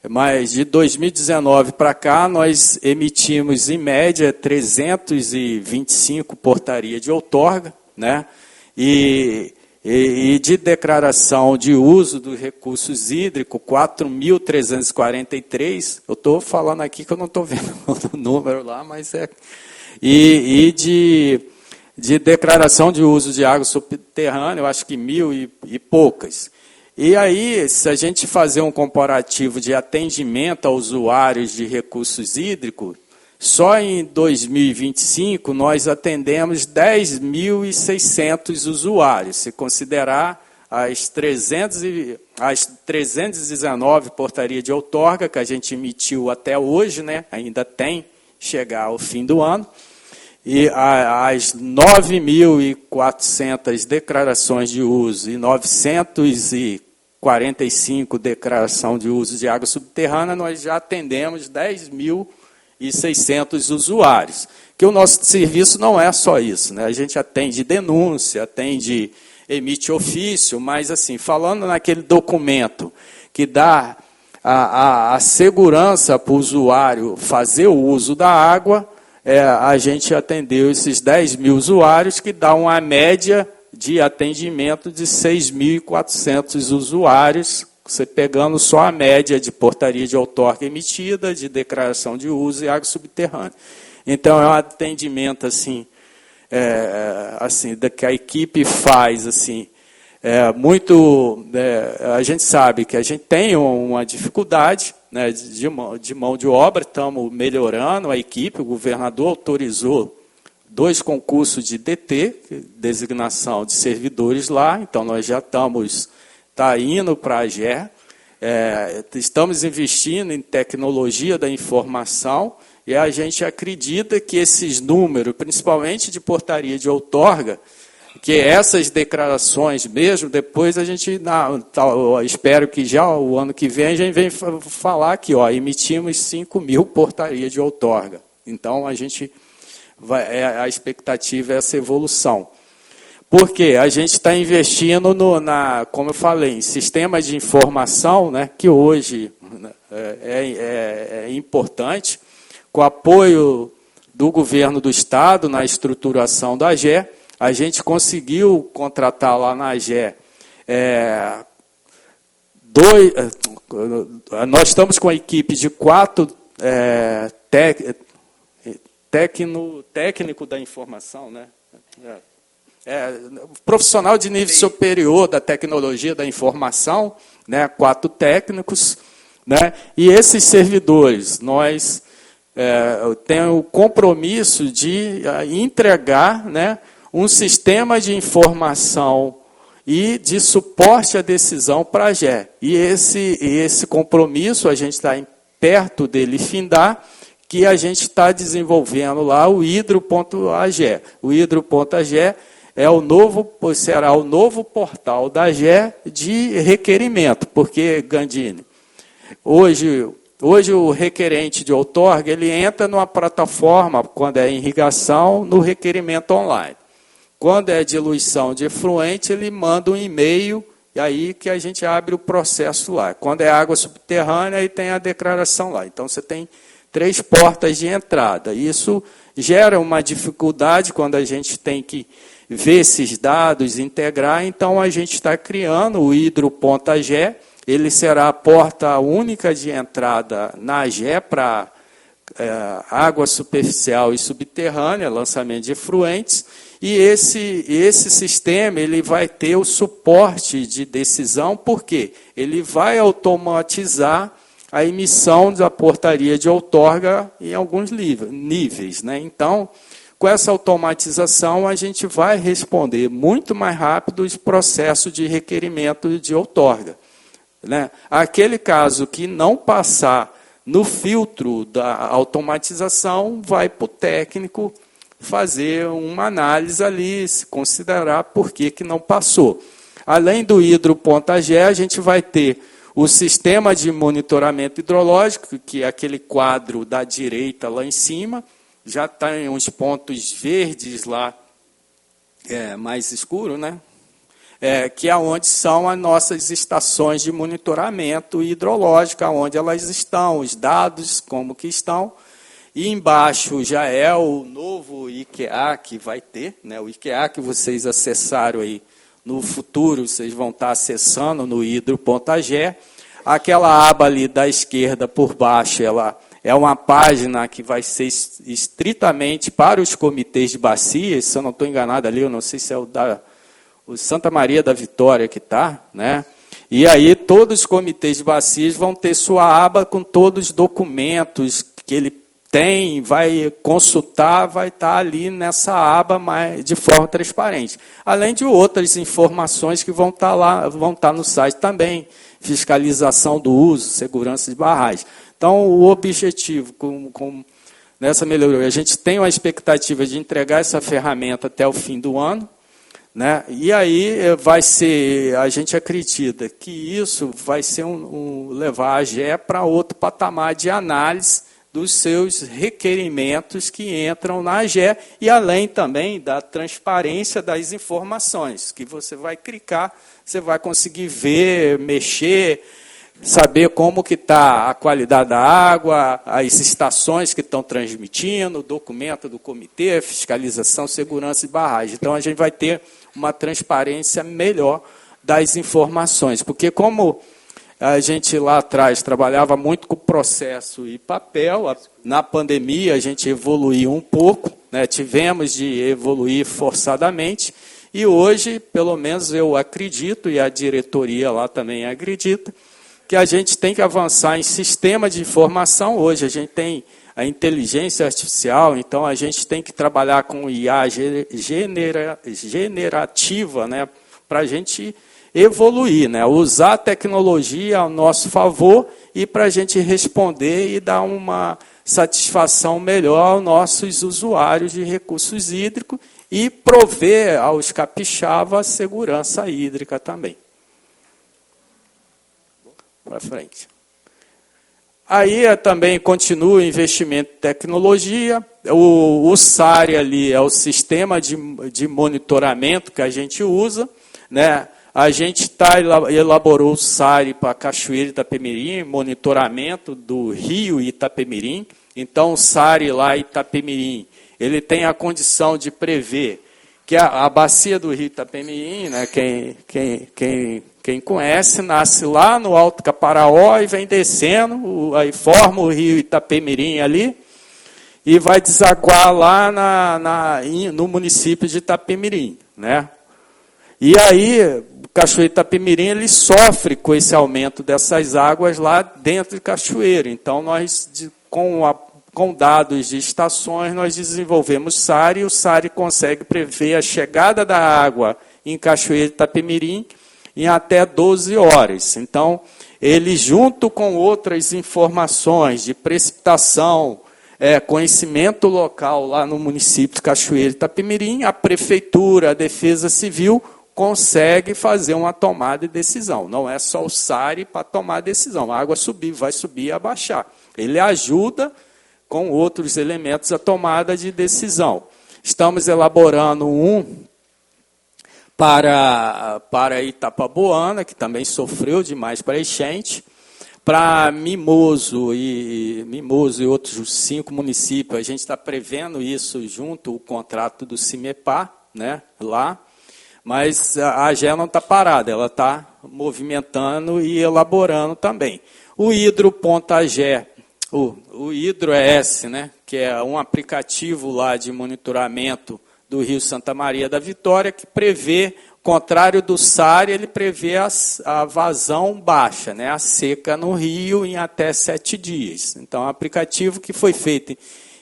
Mas de 2019 para cá, nós emitimos, em média, 325 portarias de outorga, né? E de declaração de uso dos recursos hídricos, 4.343. Eu estou falando aqui que eu não estou vendo o número lá, mas E de declaração de uso de água subterrânea, eu acho que 1.000 e poucas. E aí, se a gente fazer um comparativo de atendimento a usuários de recursos hídricos, só em 2025 nós atendemos 10.600 usuários, se considerar as 319 portarias de outorga que a gente emitiu até hoje, né, ainda tem chegar ao fim do ano, e as 9.400 declarações de uso e 945 declarações de uso de água subterrânea, nós já atendemos 10.600 usuários. Que o nosso serviço não é só isso, né? A gente atende denúncia, atende emite ofício, mas, assim, falando naquele documento que dá a segurança para o usuário fazer o uso da água, a gente atendeu esses 10 mil usuários, que dá uma média de atendimento de 6.400 usuários, você pegando só a média de portaria de outorga emitida, de declaração de uso e água subterrânea. Então, é um atendimento assim, que a equipe faz, assim, muito. A gente sabe que a gente tem uma dificuldade, né, de mão de obra, estamos melhorando a equipe, o governador autorizou 2 concursos de DT, designação de servidores lá, então nós já estamos indo para a AGE, estamos investindo em tecnologia da informação, e a gente acredita que esses números, principalmente de portaria de outorga, que essas declarações mesmo, depois a gente, espero que já o ano que vem, a gente vem falar aqui, emitimos 5.000 portarias de outorga. Então, a gente a expectativa é essa evolução. Porque a gente está investindo, como eu falei, em sistemas de informação, né, que hoje é importante, com o apoio do governo do Estado na estruturação da AGE. A gente conseguiu contratar lá na AGE nós estamos com a equipe de 4 técnico da informação, né? Profissional de nível superior da tecnologia da informação, né? 4 técnicos, né? E esses servidores, nós temos o compromisso de entregar, né, um sistema de informação e de suporte à decisão para a AGE. E esse compromisso, a gente está perto dele findar, que a gente está desenvolvendo lá o hidro.age. O hidro.age será o novo portal da AGE de requerimento, porque, Gandini, hoje o requerente de outorga, ele entra numa plataforma, quando é irrigação, no requerimento online. Quando é diluição de efluente, ele manda um e-mail, e aí que a gente abre o processo lá. Quando é água subterrânea, aí tem a declaração lá. Então, você tem 3 portas de entrada. Isso gera uma dificuldade quando a gente tem que ver esses dados, integrar. Então, a gente está criando o hidro.age. Ele será a porta única de entrada na AGE para água superficial e subterrânea, lançamento de efluentes. E esse sistema ele vai ter o suporte de decisão, porque ele vai automatizar a emissão da portaria de outorga em alguns níveis, né? Então, com essa automatização, a gente vai responder muito mais rápido os processos de requerimento de outorga, né? Aquele caso que não passar no filtro da automatização, vai para o técnico fazer uma análise ali, se considerar por que não passou. Além do hidro.age, a gente vai ter o sistema de monitoramento hidrológico, que é aquele quadro da direita lá em cima, já tem uns pontos verdes lá, mais escuro, né? Que é onde são as nossas estações de monitoramento hidrológico, onde elas estão, os dados, como que estão. E embaixo já é o novo IQA que vai ter, né? O IQA que vocês acessaram aí no futuro, vocês vão estar acessando no hidro.age. Aquela aba ali da esquerda por baixo, ela é uma página que vai ser estritamente para os comitês de bacias. Se eu não estou enganado ali, eu não sei se é o Santa Maria da Vitória que está, né? E aí todos os comitês de bacias vão ter sua aba com todos os documentos que ele tem, vai consultar, vai estar ali nessa aba de forma transparente. Além de outras informações que vão estar lá, vão estar no site também, fiscalização do uso, segurança de barragens. Então, o objetivo nessa melhoria, a gente tem uma expectativa de entregar essa ferramenta até o fim do ano, né? E aí a gente acredita que isso vai ser levar a AGE para outro patamar de análise, dos seus requerimentos que entram na AGE, e além também da transparência das informações, que você vai clicar, você vai conseguir ver, mexer, saber como que está a qualidade da água, as estações que estão transmitindo, o documento do comitê, fiscalização, segurança e barragem. Então, a gente vai ter uma transparência melhor das informações, porque como a gente lá atrás trabalhava muito com processo e papel, na pandemia a gente evoluiu um pouco, né, tivemos de evoluir forçadamente, e hoje, pelo menos eu acredito, e a diretoria lá também acredita, que a gente tem que avançar em sistema de informação. Hoje a gente tem a inteligência artificial, então a gente tem que trabalhar com IA generativa, né, para a gente evoluir, né, usar a tecnologia ao nosso favor e para a gente responder e dar uma satisfação melhor aos nossos usuários de recursos hídricos e prover aos capixabas segurança hídrica também. Para frente. Aí também continua o investimento em tecnologia. O SARI ali é o sistema de monitoramento que a gente usa, né? A gente elaborou o SARI para Cachoeira e Itapemirim, monitoramento do rio Itapemirim. Então, o SARI lá em Itapemirim, ele tem a condição de prever que a bacia do rio Itapemirim, né, quem conhece, nasce lá no Alto Caparaó e vem descendo, aí forma o rio Itapemirim ali, e vai desaguar lá no município de Itapemirim, né? E aí, o Cachoeiro Itapemirim, ele sofre com esse aumento dessas águas lá dentro de Cachoeiro. Então, nós, com dados de estações, nós desenvolvemos SARI, e o SARI consegue prever a chegada da água em Cachoeiro Itapemirim em até 12 horas. Então, ele, junto com outras informações de precipitação, conhecimento local lá no município de Cachoeiro Itapemirim, a prefeitura, a defesa civil, consegue fazer uma tomada de decisão. Não é só o SARI para tomar decisão. A água vai subir e abaixar. Ele ajuda com outros elementos a tomada de decisão. Estamos elaborando um para Itapaboana, que também sofreu demais para enchente, para Mimoso e outros 5 municípios. A gente está prevendo isso junto ao contrato do CIMEPAR, né, lá, mas a AGE não está parada, ela está movimentando e elaborando também. O Hidro.AGE, o Hidro-ES, né, que é um aplicativo lá de monitoramento do Rio Santa Maria da Vitória, que prevê, contrário do SARI, ele prevê a vazão baixa, né, a seca no rio em até 7 dias. Então, é um aplicativo que foi feito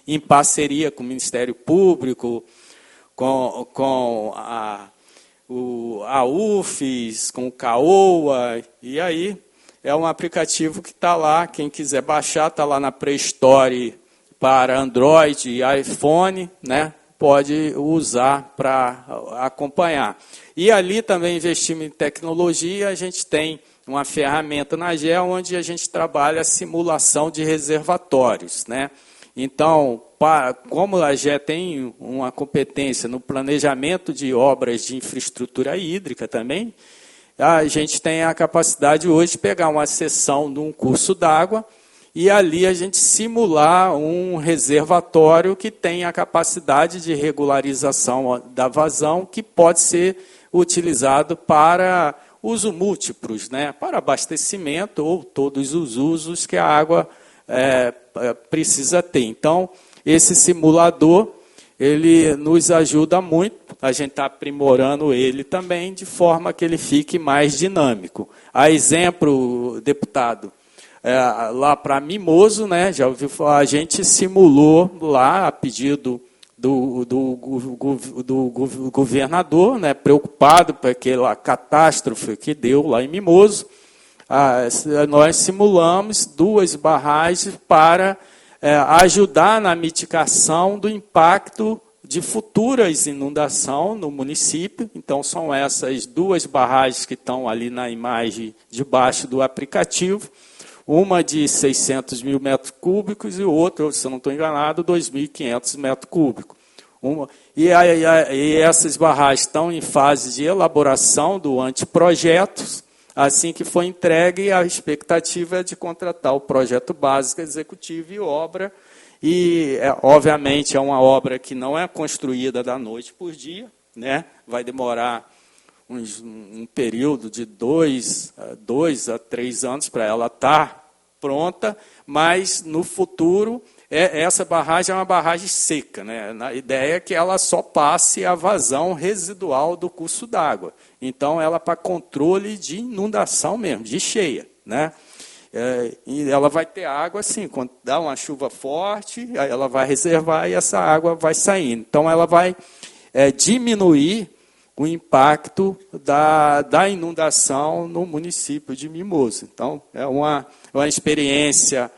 em parceria com o Ministério Público, com a UFES, com o CAOA, e aí é um aplicativo que está lá, quem quiser baixar, está lá na Play Store para Android e iPhone, né? Pode usar para acompanhar. E ali também investimos em tecnologia, a gente tem uma ferramenta na AGE onde a gente trabalha a simulação de reservatórios, né? Então, como a AGE tem uma competência no planejamento de obras de infraestrutura hídrica também, a gente tem a capacidade hoje de pegar uma seção de um curso d'água e ali a gente simular um reservatório que tem a capacidade de regularização da vazão, que pode ser utilizado para uso múltiplos, né? Para abastecimento ou todos os usos que a água precisa ter. Então, esse simulador, ele nos ajuda muito, a gente está aprimorando ele também, de forma que ele fique mais dinâmico. A exemplo, deputado, lá para Mimoso, né, já ouviu falar, a gente simulou lá, a pedido do governador, né, preocupado com aquela catástrofe que deu lá em Mimoso, nós simulamos 2 barragens para ajudar na mitigação do impacto de futuras inundações no município. Então, são essas 2 barragens que estão ali na imagem debaixo do aplicativo. uma de 600 mil metros cúbicos e outra, se eu não estou enganado, 2.500 metros cúbicos. E essas barragens estão em fase de elaboração do anteprojeto. Assim que for entregue, a expectativa é de contratar o projeto básico, executivo e obra. E, obviamente, é uma obra que não é construída da noite por dia, né? Vai demorar um período de 2 a 3 anos para ela estar pronta, mas, no futuro, essa barragem é uma barragem seca, né? A ideia é que ela só passe a vazão residual do curso d'água. Então, ela para controle de inundação mesmo, de cheia, né? E ela vai ter água assim, quando dá uma chuva forte, aí ela vai reservar e essa água vai saindo. Então, ela vai diminuir o impacto da inundação no município de Mimoso. Então, é uma experiência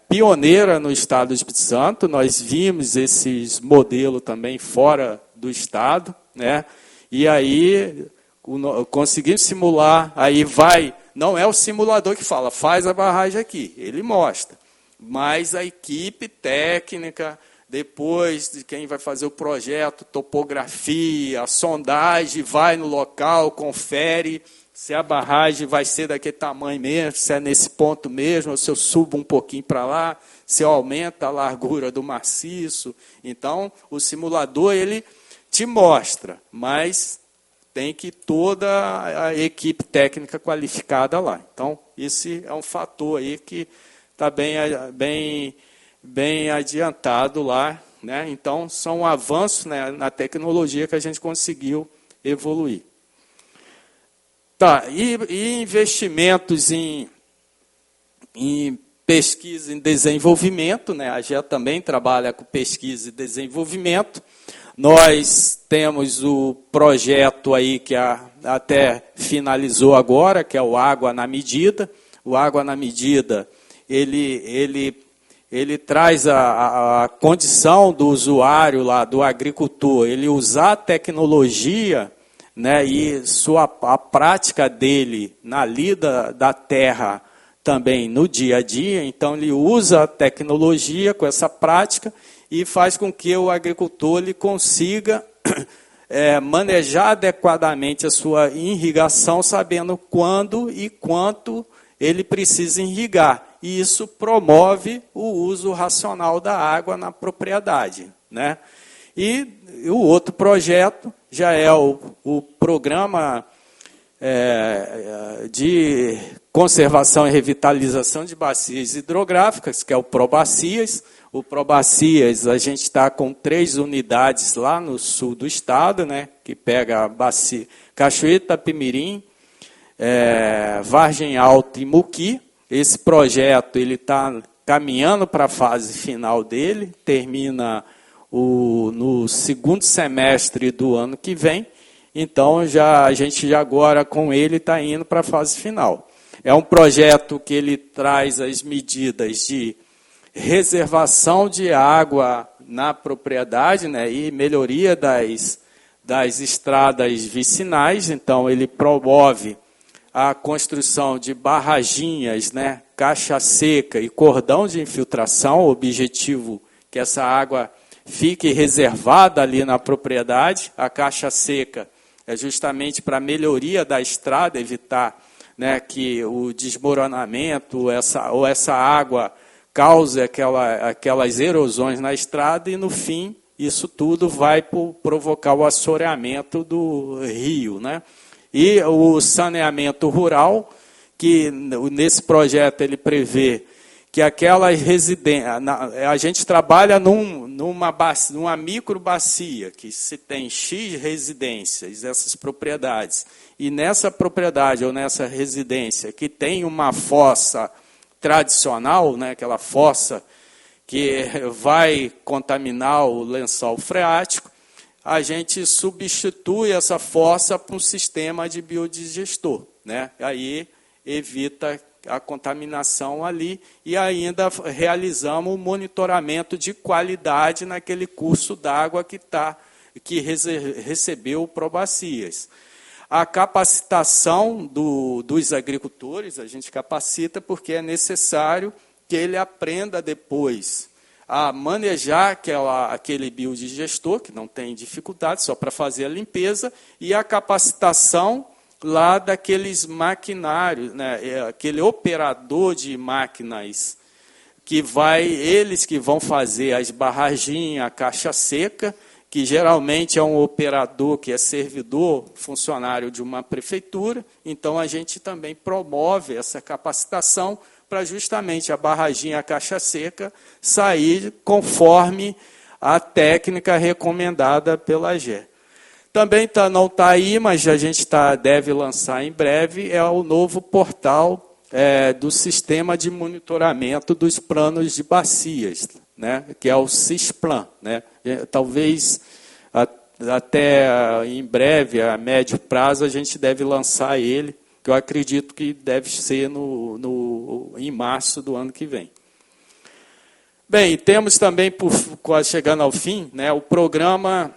pioneira no estado do Espírito Santo. Nós vimos esses modelos também fora do estado, né? E aí conseguimos simular, aí não é o simulador que fala, faz a barragem aqui, ele mostra. Mas a equipe técnica, depois de quem vai fazer o projeto, topografia, a sondagem, vai no local, confere se a barragem vai ser daquele tamanho mesmo, se é nesse ponto mesmo, ou se eu subo um pouquinho para lá, se eu aumento a largura do maciço. Então, o simulador, ele te mostra, mas tem que toda a equipe técnica qualificada lá. Então, esse é um fator aí que está bem adiantado lá, né? Então, são um avanço, né, na tecnologia que a gente conseguiu evoluir. Tá, e investimentos em pesquisa e desenvolvimento, né? A AGEA também trabalha com pesquisa e desenvolvimento. Nós temos o projeto aí que até finalizou agora, que é o Água na Medida. O Água na Medida, ele traz a condição do usuário lá, do agricultor, ele usar a tecnologia, né, e a prática dele na lida da terra também no dia a dia. Então, ele usa a tecnologia com essa prática e faz com que o agricultor ele consiga manejar adequadamente a sua irrigação, sabendo quando e quanto ele precisa irrigar. E isso promove o uso racional da água na propriedade, né? E o outro projeto já é o programa de conservação e revitalização de bacias hidrográficas, que é o Probacias. O Probacias, a gente está com 3 unidades lá no sul do estado, né, que pega a bacia Cachoeira, Itapemirim, Vargem Alta e Muqui. Esse projeto está caminhando para a fase final dele, termina no segundo semestre do ano que vem. Então, a gente já agora com ele está indo para a fase final. É um projeto que ele traz as medidas de reservação de água na propriedade, né, e melhoria das estradas vicinais. Então, ele promove a construção de barraginhas, né, caixa seca e cordão de infiltração, o objetivo que essa água fique reservada ali na propriedade. A caixa seca é justamente para a melhoria da estrada, evitar, né, que o desmoronamento ou essa água cause aquelas erosões na estrada e, no fim, isso tudo vai provocar o assoreamento do rio, né? E o saneamento rural, que nesse projeto ele prevê que aquelas residências, a gente trabalha numa microbacia, que se tem X residências, essas propriedades, e nessa propriedade ou nessa residência que tem uma fossa tradicional, né, aquela fossa que vai contaminar o lençol freático, a gente substitui essa fossa por um sistema de biodigestor, né? Aí evita a contaminação ali e ainda realizamos o monitoramento de qualidade naquele curso d'água que recebeu o Probacias. A capacitação dos agricultores, a gente capacita porque é necessário que ele aprenda depois a manejar aquele biodigestor, que não tem dificuldade, só para fazer a limpeza, e a capacitação lá daqueles maquinários, né, aquele operador de máquinas, eles que vão fazer as barraginhas, a caixa seca, que geralmente é um operador que é servidor, funcionário de uma prefeitura. Então, a gente também promove essa capacitação para justamente a barraginha, a caixa seca, sair conforme a técnica recomendada pela AGE. Também não está aí, mas a gente deve lançar em breve, é o novo portal do sistema de monitoramento dos planos de bacias, né, que é o Cisplan, né. Talvez até em breve, a médio prazo, a gente deve lançar ele, que eu acredito que deve ser em março do ano que vem. Bem, temos também, quase chegando ao fim, né, o programa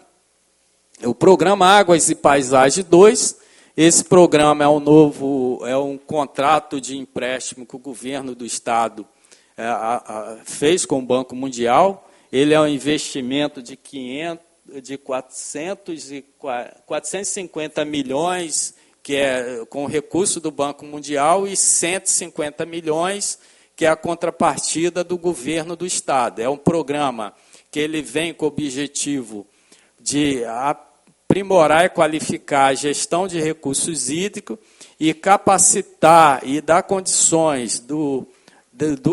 Águas e Paisagem 2. Esse programa é um contrato de empréstimo que o governo do Estado fez com o Banco Mundial. Ele é um investimento de 450 milhões, que é com recurso do Banco Mundial, e 150 milhões, que é a contrapartida do governo do Estado. É um programa que ele vem com o objetivo de aprimorar e qualificar a gestão de recursos hídricos e capacitar e dar condições do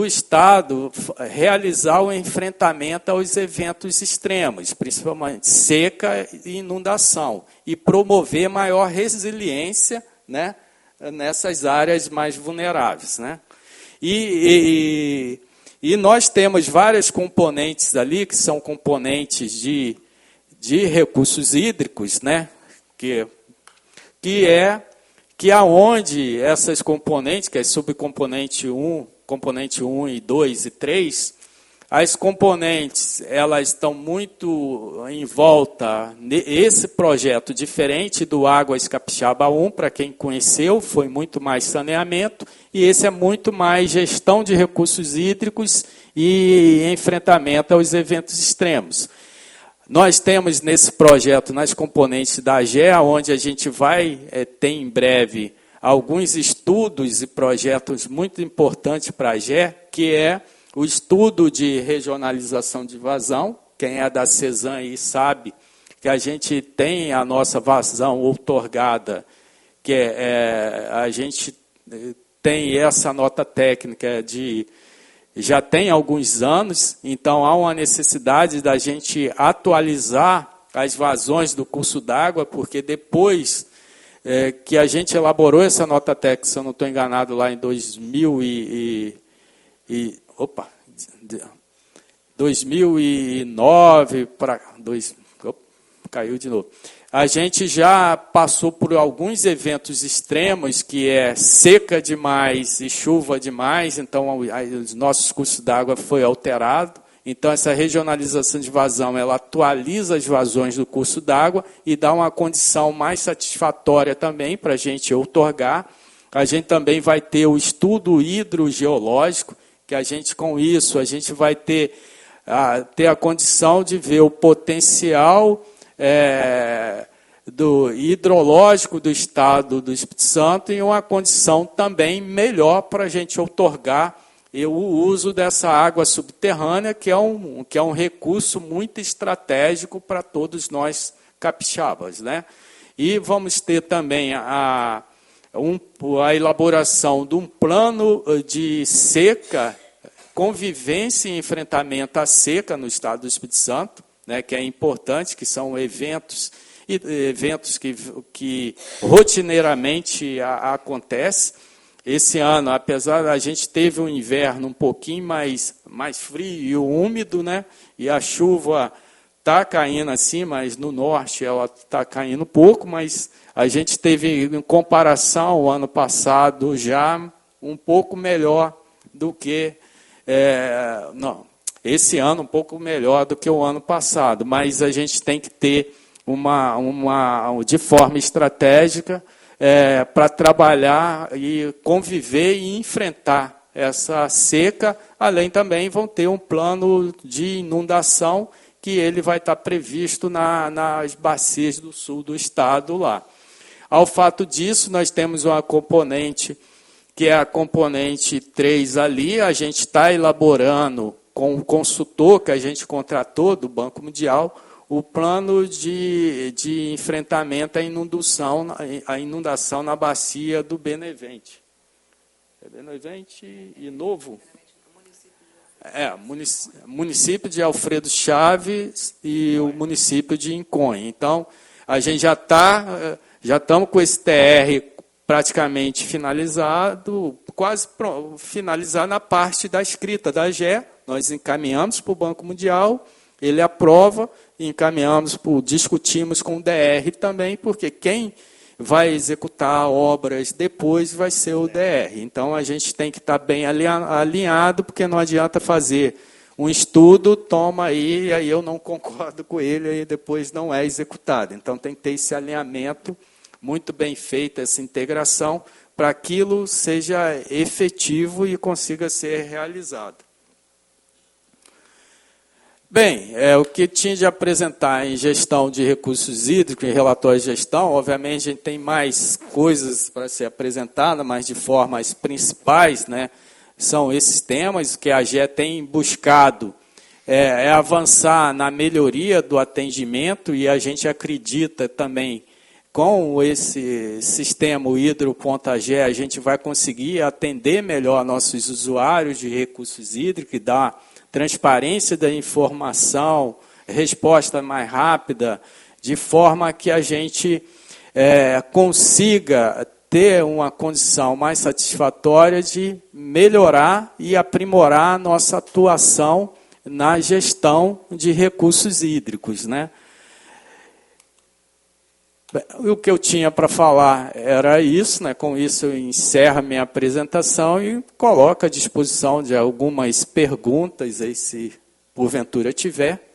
Estado realizar o enfrentamento aos eventos extremos, principalmente seca e inundação, e promover maior resiliência, né, nessas áreas mais vulneráveis, né? E nós temos vários componentes ali, que são componentes de recursos hídricos, né, que aonde essas componentes, que é subcomponente 1, componente 1 e 2 e 3, as componentes elas estão muito em volta. Esse projeto, diferente do Águas Capixaba 1, para quem conheceu, foi muito mais saneamento, e esse é muito mais gestão de recursos hídricos e enfrentamento aos eventos extremos. Nós temos nesse projeto, nas componentes da AGE, onde a gente vai ter em breve alguns estudos e projetos muito importantes para a AGE, que é o estudo de regionalização de vazão. Quem é da CESAM aí sabe que a gente tem a nossa vazão outorgada, que a gente tem essa nota técnica já tem alguns anos, então há uma necessidade da gente atualizar as vazões do curso d'água, porque depois que a gente elaborou essa nota técnica, se eu não estou enganado, lá em 2009, caiu de novo. A gente já passou por alguns eventos extremos, que é seca demais e chuva demais, então os nossos cursos d'água foi alterado. Então, essa regionalização de vazão, ela atualiza as vazões do curso d'água e dá uma condição mais satisfatória também para a gente outorgar. A gente também vai ter o estudo hidrogeológico, que a gente, com isso, a gente vai ter a condição de ver o potencial do hidrológico do Estado do Espírito Santo em uma condição também melhor para a gente outorgar o uso dessa água subterrânea, que é um recurso muito estratégico para todos nós capixabas, né? E vamos ter também a elaboração de um plano de seca, convivência e enfrentamento à seca no Estado do Espírito Santo, né, que é importante, que são eventos que rotineiramente acontecem. Esse ano, apesar da gente teve um inverno um pouquinho mais frio e úmido, né, e a chuva está caindo assim, mas no norte ela está caindo pouco, mas a gente teve, em comparação ao ano passado, já um pouco melhor do que... esse ano um pouco melhor do que o ano passado, mas a gente tem que ter de forma estratégica para trabalhar e conviver e enfrentar essa seca. Além também vão ter um plano de inundação que ele vai estar previsto nas bacias do sul do estado lá. Ao fato disso, nós temos uma componente, que é a componente 3 ali, a gente está elaborando com o consultor que a gente contratou do Banco Mundial, o plano de enfrentamento à inundação na bacia do Benevente. É Benevente e Novo? Município de Alfredo Chaves e o município de Inconha. Então, a gente já estamos com esse TR praticamente finalizado, quase finalizado na parte da escrita da AGE. Nós encaminhamos para o Banco Mundial, ele aprova, encaminhamos, discutimos com o DR também, porque quem vai executar obras depois vai ser o DR. Então, a gente tem que estar bem alinhado, porque não adianta fazer um estudo, toma aí, e aí eu não concordo com ele, e depois não é executado. Então, tem que ter esse alinhamento, muito bem feito, essa integração, para aquilo seja efetivo e consiga ser realizado. Bem, o que tinha de apresentar em gestão de recursos hídricos, em relatório de gestão, obviamente a gente tem mais coisas para ser apresentada, mas de formas principais, né, são esses temas que a AGE tem buscado avançar na melhoria do atendimento, e a gente acredita também, com esse sistema Hidro.age, a gente vai conseguir atender melhor nossos usuários de recursos hídricos e dar transparência da informação, resposta mais rápida, de forma que a gente consiga ter uma condição mais satisfatória de melhorar e aprimorar a nossa atuação na gestão de recursos hídricos, né? O que eu tinha para falar era isso, né? Com isso eu encerro a minha apresentação e coloco à disposição de algumas perguntas, aí, se porventura tiver.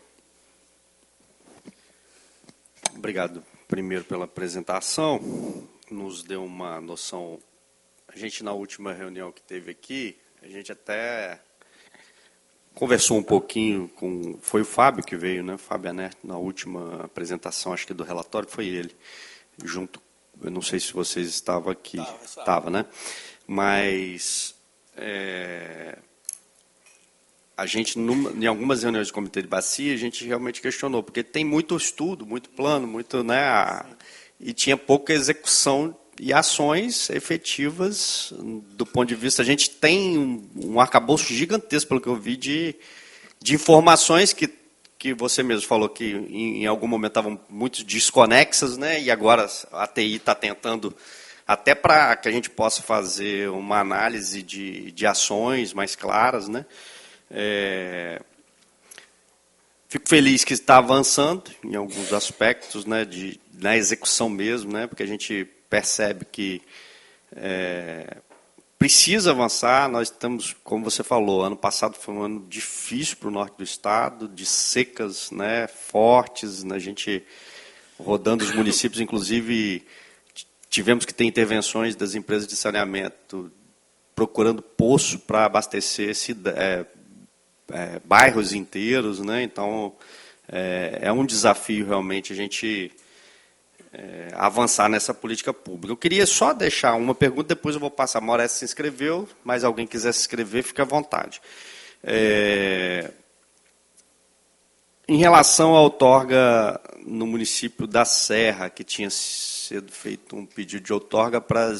Obrigado, primeiro, pela apresentação. Nos deu uma noção. A gente, na última reunião que teve aqui, a gente até conversou um pouquinho com... Foi o Fábio que veio, né? Fábio Anert, na última apresentação, acho que do relatório, foi ele. Junto, eu não sei se vocês estavam aqui. Estava, né? Mas a gente, em algumas reuniões de comitê de bacia, a gente realmente questionou, porque tem muito estudo, muito plano, muito, né? E tinha pouca execução e ações efetivas do ponto de vista... A gente tem um arcabouço gigantesco, pelo que eu vi, de informações que você mesmo falou que em algum momento estavam muito desconexas, né? E agora a TI está tentando, até para que a gente possa fazer uma análise de ações mais claras, né? Fico feliz que está avançando em alguns aspectos, né? Na execução mesmo, né? Porque a gente percebe que precisa avançar. Nós estamos, como você falou, ano passado foi um ano difícil para o norte do estado, de secas, né, fortes, né, a gente rodando os municípios, inclusive tivemos que ter intervenções das empresas de saneamento procurando poço para abastecer bairros inteiros, né? Então é um desafio realmente a gente avançar nessa política pública. Eu queria só deixar uma pergunta, depois eu vou passar. A Mauressa se inscreveu, mas alguém quiser se inscrever, fica à vontade. Em relação à outorga no município da Serra, que tinha sido feito um pedido de outorga para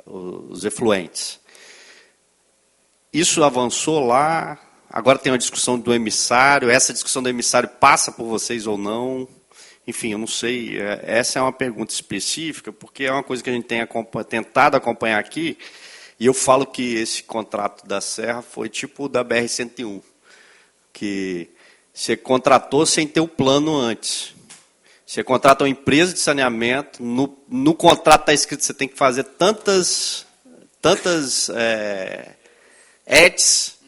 os efluentes. Isso avançou lá, agora tem uma discussão do emissário, essa discussão do emissário passa por vocês ou não? Enfim, eu não sei, essa é uma pergunta específica, porque é uma coisa que a gente tem tentado acompanhar aqui, e eu falo que esse contrato da Serra foi tipo o da BR-101, que você contratou sem ter o plano antes. Você contrata uma empresa de saneamento, no contrato está escrito que você tem que fazer tantas ETs,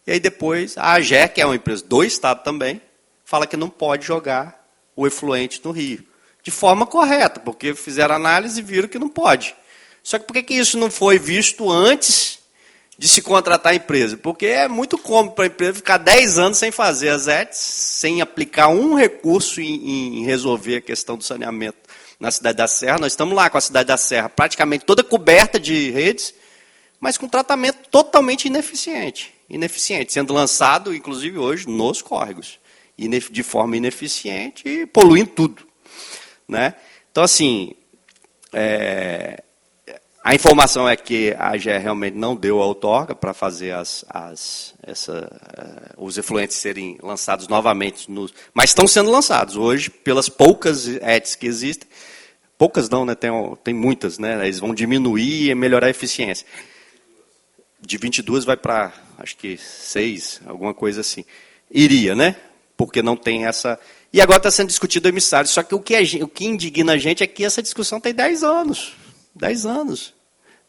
e aí depois a AGE, que é uma empresa do Estado também, fala que não pode jogar o efluente no rio. De forma correta, porque fizeram análise e viram que não pode. Só que por que isso não foi visto antes de se contratar a empresa? Porque é muito cômodo para a empresa ficar 10 anos sem fazer as ETs, sem aplicar um recurso em resolver a questão do saneamento na Cidade da Serra. Nós estamos lá com a Cidade da Serra praticamente toda coberta de redes, mas com tratamento totalmente ineficiente, sendo lançado, inclusive hoje, nos córregos, de forma ineficiente e poluindo tudo. Né? Então, assim, a informação é que a AGE realmente não deu a outorga para fazer os efluentes serem lançados novamente, mas estão sendo lançados hoje, pelas poucas ETs que existem. Poucas não, né? Tem muitas, né? Eles vão diminuir e melhorar a eficiência. De 22 vai para, acho que 6, alguma coisa assim. Iria, né? Porque não tem essa... E agora está sendo discutido o emissário. Só que o que indigna a gente é que essa discussão tem 10 anos. 10 anos.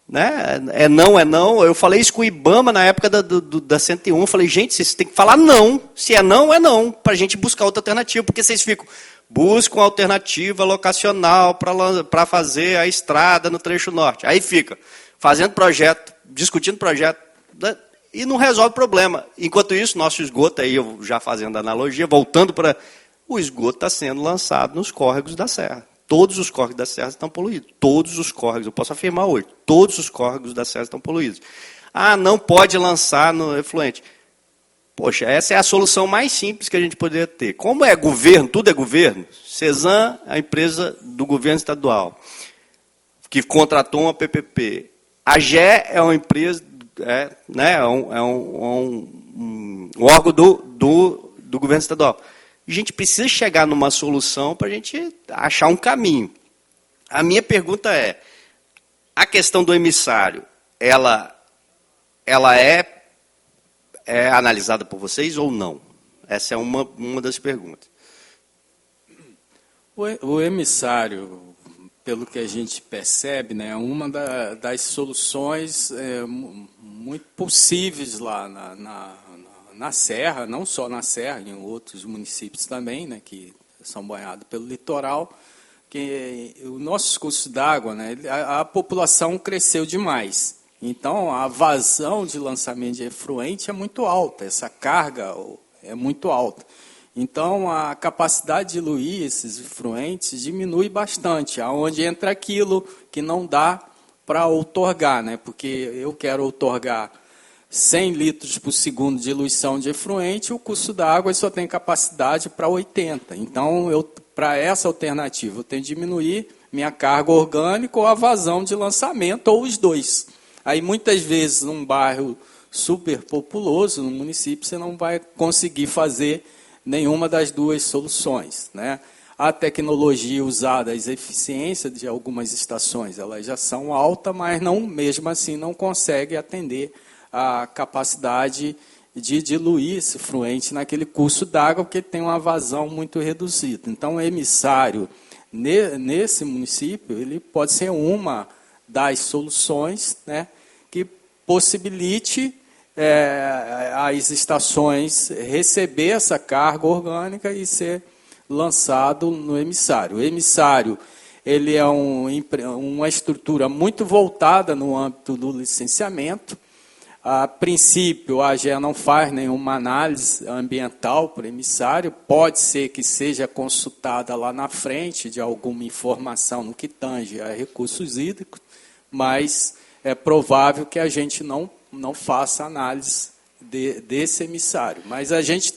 Né? É não. Eu falei isso com o IBAMA na época da 101. Eu falei, gente, vocês têm que falar não. Se é não, para a gente buscar outra alternativa. Porque vocês ficam, buscam alternativa locacional para fazer a estrada no trecho norte. Aí fica fazendo projeto, discutindo projeto, e não resolve o problema. Enquanto isso, nosso esgoto, aí eu já fazendo a analogia, voltando para... O esgoto está sendo lançado nos córregos da Serra. Todos os córregos da Serra estão poluídos. Todos os córregos, eu posso afirmar hoje, todos os córregos da Serra estão poluídos. Ah, não pode lançar no efluente. Poxa, essa é a solução mais simples que a gente poderia ter. Como é governo, tudo é governo, Cesan, a empresa do governo estadual, que contratou uma PPP. A AGE é uma empresa, um órgão do governo estadual. A gente precisa chegar numa solução para a gente achar um caminho. A minha pergunta é, a questão do emissário, ela é analisada por vocês ou não? Essa é uma das perguntas. O emissário, pelo que a gente percebe, né, é uma das soluções muito possíveis lá na Serra, não só na Serra, em outros municípios também, né, que são banhados pelo litoral, que o nosso curso d'água, né, a população cresceu demais. Então, a vazão de lançamento de efluente é muito alta, essa carga é muito alta. Então, a capacidade de diluir esses efluentes diminui bastante, aonde entra aquilo que não dá para outorgar, né, porque eu quero outorgar 100 litros por segundo de diluição de efluente, o custo da água só tem capacidade para 80. Então, para essa alternativa, eu tenho que diminuir minha carga orgânica ou a vazão de lançamento, ou os dois. Aí, muitas vezes, num bairro superpopuloso, no município, você não vai conseguir fazer nenhuma das duas soluções. Né? A tecnologia usada, as eficiências de algumas estações, elas já são altas, mas mesmo assim não consegue atender a capacidade de diluir esse efluente naquele curso d'água, porque tem uma vazão muito reduzida. Então, o emissário, nesse município, ele pode ser uma das soluções, né, que possibilite as estações receber essa carga orgânica e ser lançado no emissário. O emissário, ele é uma estrutura muito voltada no âmbito do licenciamento. A princípio, a AGE não faz nenhuma análise ambiental para o emissário, pode ser que seja consultada lá na frente de alguma informação no que tange a recursos hídricos, mas é provável que a gente não faça análise desse emissário. Mas a gente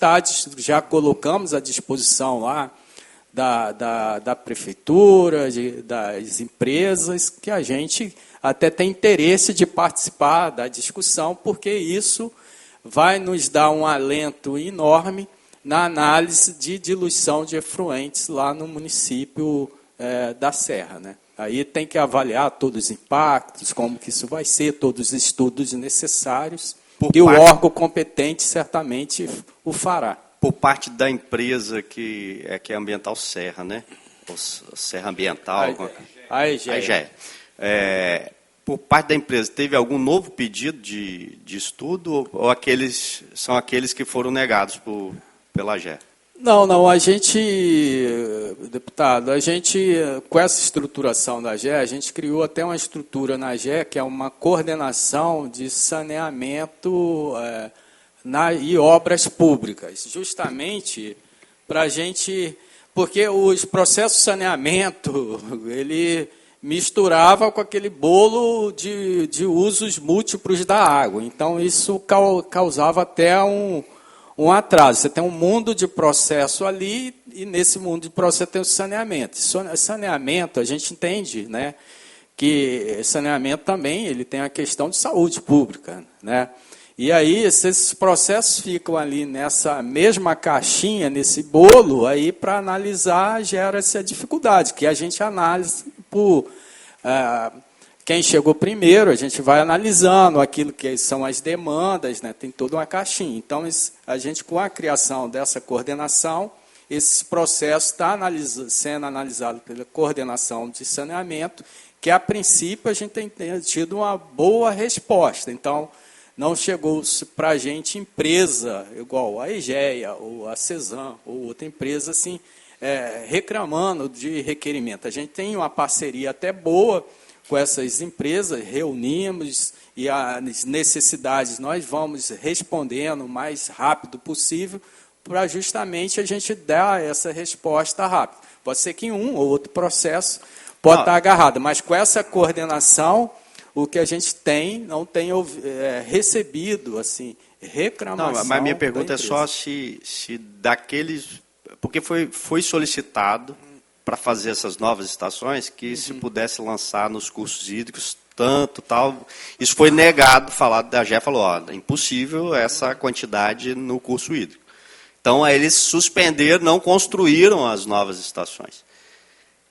já colocamos à disposição lá da prefeitura, das empresas, que a gente até tem interesse de participar da discussão, porque isso vai nos dar um alento enorme na análise de diluição de efluentes lá no município da Serra. Né? Aí tem que avaliar todos os impactos, como que isso vai ser, todos os estudos necessários, e o órgão competente certamente o fará. Por parte da empresa que é Ambiental Serra, né? Ou Serra Ambiental. A EGE. Por parte da empresa, teve algum novo pedido de estudo ou são aqueles que foram negados pela AGE? Não, a gente, deputado, com essa estruturação da AGE, a gente criou até uma estrutura na AGE, que é uma coordenação de saneamento e obras públicas, justamente para a gente, porque os processos de saneamento, ele misturava com aquele bolo de usos múltiplos da água, então isso causava até um atraso. Você tem um mundo de processo ali, e nesse mundo de processo tem o saneamento. Saneamento, a gente entende, né, que saneamento também ele tem a questão de saúde pública, né? E aí esses processos ficam ali nessa mesma caixinha, nesse bolo, aí para analisar gera-se a dificuldade, que a gente analisa por quem chegou primeiro, a gente vai analisando aquilo que são as demandas, né? Tem toda uma caixinha. Então, a gente, com a criação dessa coordenação, esse processo está sendo analisado pela coordenação de saneamento, que, a princípio, a gente tem tido uma boa resposta. Então, não chegou para a gente empresa igual a Egea, ou a Cesan, ou outra empresa, assim, reclamando de requerimento. A gente tem uma parceria até boa com essas empresas, reunimos e as necessidades nós vamos respondendo o mais rápido possível para justamente a gente dar essa resposta rápida. Pode ser que em um ou outro processo pode estar agarrado, mas com essa coordenação, o que a gente não tem recebido assim, reclamação. Não, mas minha pergunta é só se daqueles... Porque foi solicitado para fazer essas novas estações, que se pudesse lançar nos cursos hídricos, tanto, tal. Isso foi negado, a AGE falou, é impossível essa quantidade no curso hídrico. Então, aí eles suspenderam, não construíram as novas estações.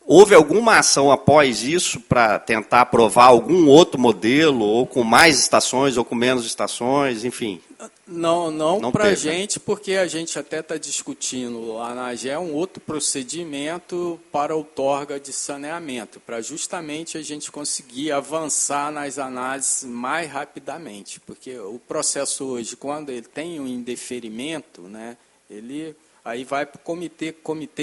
Houve alguma ação após isso para tentar aprovar algum outro modelo, ou com mais estações, ou com menos estações, enfim? Não para a gente, porque a gente até está discutindo lá na AGE um outro procedimento para outorga de saneamento, para justamente a gente conseguir avançar nas análises mais rapidamente, porque o processo hoje, quando ele tem um indeferimento, né, ele aí vai para o comitê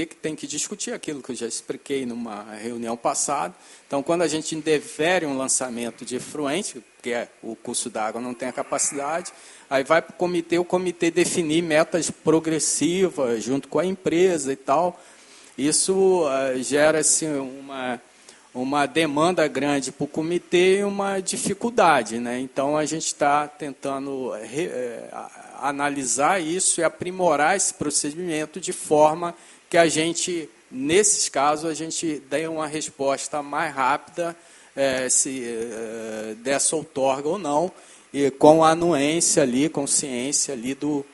que tem que discutir aquilo que eu já expliquei numa reunião passada. Então, quando a gente indefere um lançamento de efluente, que o curso d'água não tem a capacidade, aí vai para o comitê definir metas progressivas junto com a empresa e tal. Isso gera assim, uma demanda grande para o comitê e uma dificuldade, né? Então, a gente está tentando analisar isso e aprimorar esse procedimento de forma que a gente, nesses casos, a gente dê uma resposta mais rápida se dessa outorga ou não, e com a anuência ali, com ciência ali do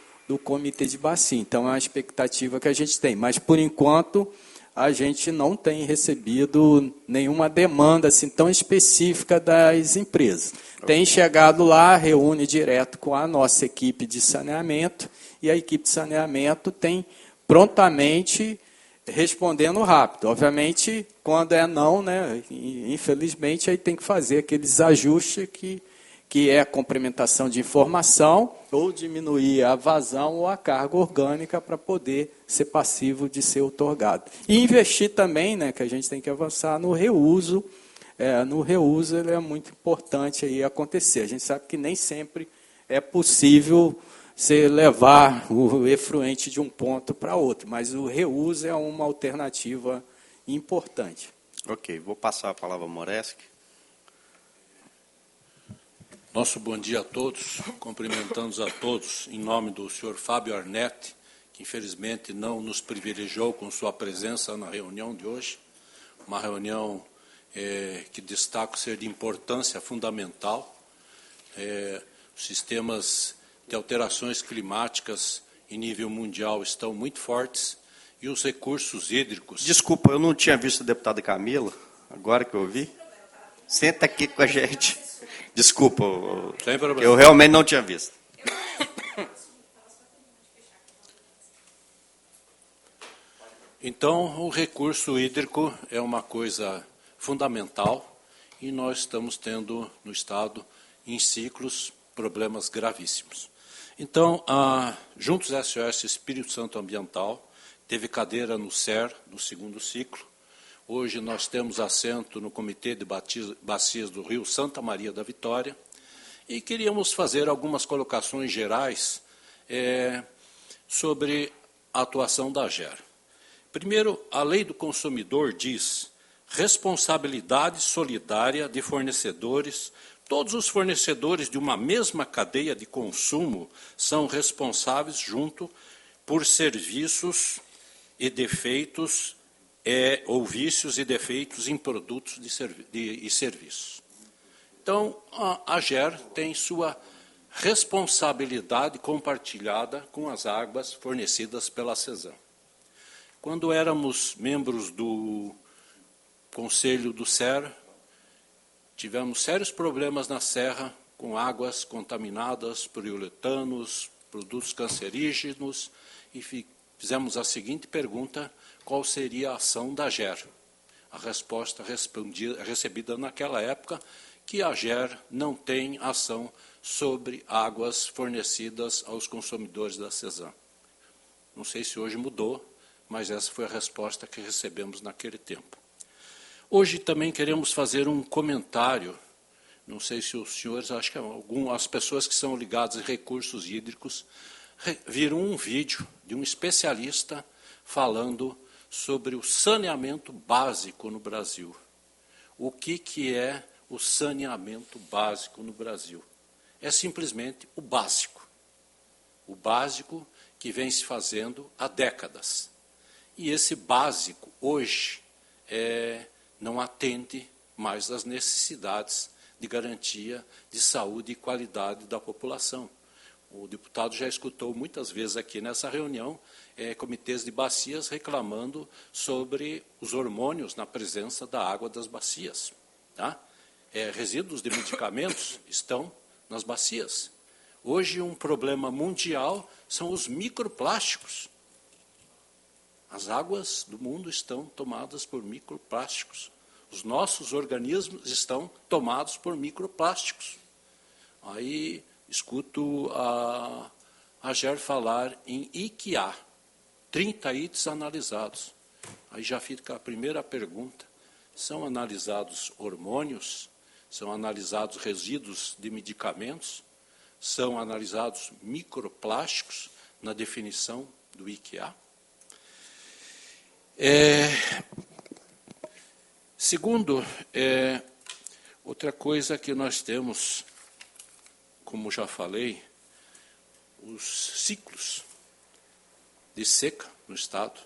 comitê de bacia. Então, é uma expectativa que a gente tem. Mas, por enquanto, a gente não tem recebido nenhuma demanda assim, tão específica das empresas. Tem chegado lá, reúne direto com a nossa equipe de saneamento, e a equipe de saneamento tem prontamente respondendo rápido. Obviamente, quando é não, né, infelizmente, aí tem que fazer aqueles ajustes que é a complementação de informação, ou diminuir a vazão ou a carga orgânica para poder ser passivo de ser outorgado. E investir também, né, que a gente tem que avançar no reuso. No reuso ele é muito importante aí acontecer. A gente sabe que nem sempre é possível você levar o efluente de um ponto para outro, mas o reuso é uma alternativa importante. Ok, vou passar a palavra ao Moreski. Nosso bom dia a todos, cumprimentamos a todos em nome do senhor Fábio Arnetti, que infelizmente não nos privilegiou com sua presença na reunião de hoje, uma reunião que destaco ser de importância fundamental. Os sistemas de alterações climáticas em nível mundial estão muito fortes e os recursos hídricos... Desculpa, eu não tinha visto a deputada Camila, agora que eu vi. Senta aqui com a gente. Desculpa, eu realmente não tinha visto. Então, o recurso hídrico é uma coisa fundamental e nós estamos tendo no Estado, em ciclos, problemas gravíssimos. Então, Juntos SOS Espírito Santo Ambiental teve cadeira no SER, no segundo ciclo. Hoje nós temos assento no Comitê de Bacias do Rio Santa Maria da Vitória. E queríamos fazer algumas colocações gerais sobre a atuação da AGER. Primeiro, a Lei do Consumidor diz responsabilidade solidária de fornecedores. Todos os fornecedores de uma mesma cadeia de consumo são responsáveis junto por serviços e defeitos ou vícios e defeitos em produtos e serviços. Então, a AGER tem sua responsabilidade compartilhada com as águas fornecidas pela CESAM. Quando éramos membros do Conselho do SER, tivemos sérios problemas na Serra com águas contaminadas por poliuretanos, produtos cancerígenos, e fizemos a seguinte pergunta: qual seria a ação da AGER? A resposta recebida naquela época, que a AGER não tem ação sobre águas fornecidas aos consumidores da CESAM. Não sei se hoje mudou, mas essa foi a resposta que recebemos naquele tempo. Hoje também queremos fazer um comentário, não sei se os senhores, acho que as pessoas que são ligadas a recursos hídricos, viram um vídeo de um especialista falando sobre o saneamento básico no Brasil. O que é o saneamento básico no Brasil? É simplesmente o básico que vem se fazendo há décadas. E esse básico, hoje, não atende mais às necessidades de garantia de saúde e qualidade da população. O deputado já escutou muitas vezes aqui nessa reunião comitês de bacias reclamando sobre os hormônios na presença da água das bacias. Tá? Resíduos de medicamentos estão nas bacias. Hoje, um problema mundial são os microplásticos. As águas do mundo estão tomadas por microplásticos. Os nossos organismos estão tomados por microplásticos. Aí escuto a AGER falar em IQA, 30 itens analisados. Aí já fica a primeira pergunta: são analisados hormônios? São analisados resíduos de medicamentos? São analisados microplásticos na definição do IQA? Segundo, outra coisa que nós temos, como já falei, os ciclos de seca no Estado.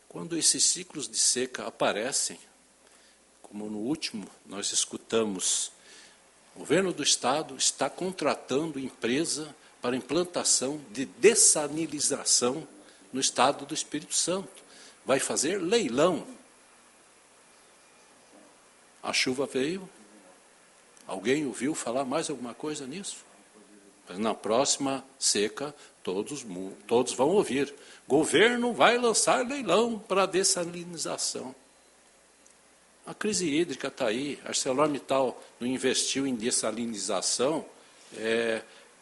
Quando esses ciclos de seca aparecem, como no último nós escutamos, o governo do Estado está contratando empresa para implantação de dessalinização no Estado do Espírito Santo. Vai fazer leilão. A chuva veio. Alguém ouviu falar mais alguma coisa nisso? Mas na próxima seca, todos vão ouvir. Governo vai lançar leilão para dessalinização. A crise hídrica está aí. A ArcelorMittal não investiu em dessalinização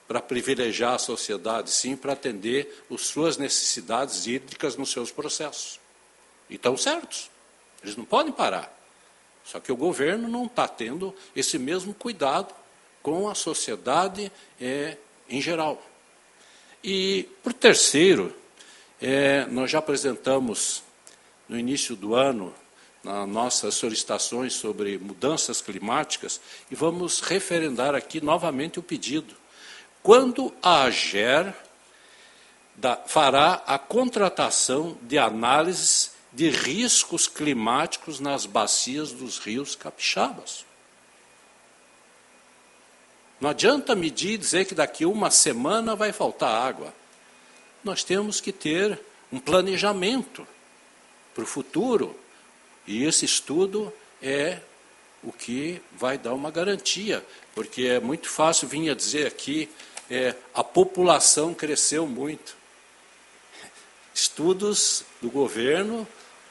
para privilegiar a sociedade, sim, para atender as suas necessidades hídricas nos seus processos. E estão certos. Eles não podem parar. Só que o governo não está tendo esse mesmo cuidado com a sociedade em geral. E, por terceiro, nós já apresentamos no início do ano nas nossas solicitações sobre mudanças climáticas e vamos referendar aqui novamente o pedido. Quando a AGER fará a contratação de análises de riscos climáticos nas bacias dos rios capixabas? Não adianta medir e dizer que daqui a uma semana vai faltar água. Nós temos que ter um planejamento para o futuro. E esse estudo é o que vai dar uma garantia. Porque é muito fácil vir a dizer aqui, a população cresceu muito. Estudos do governo,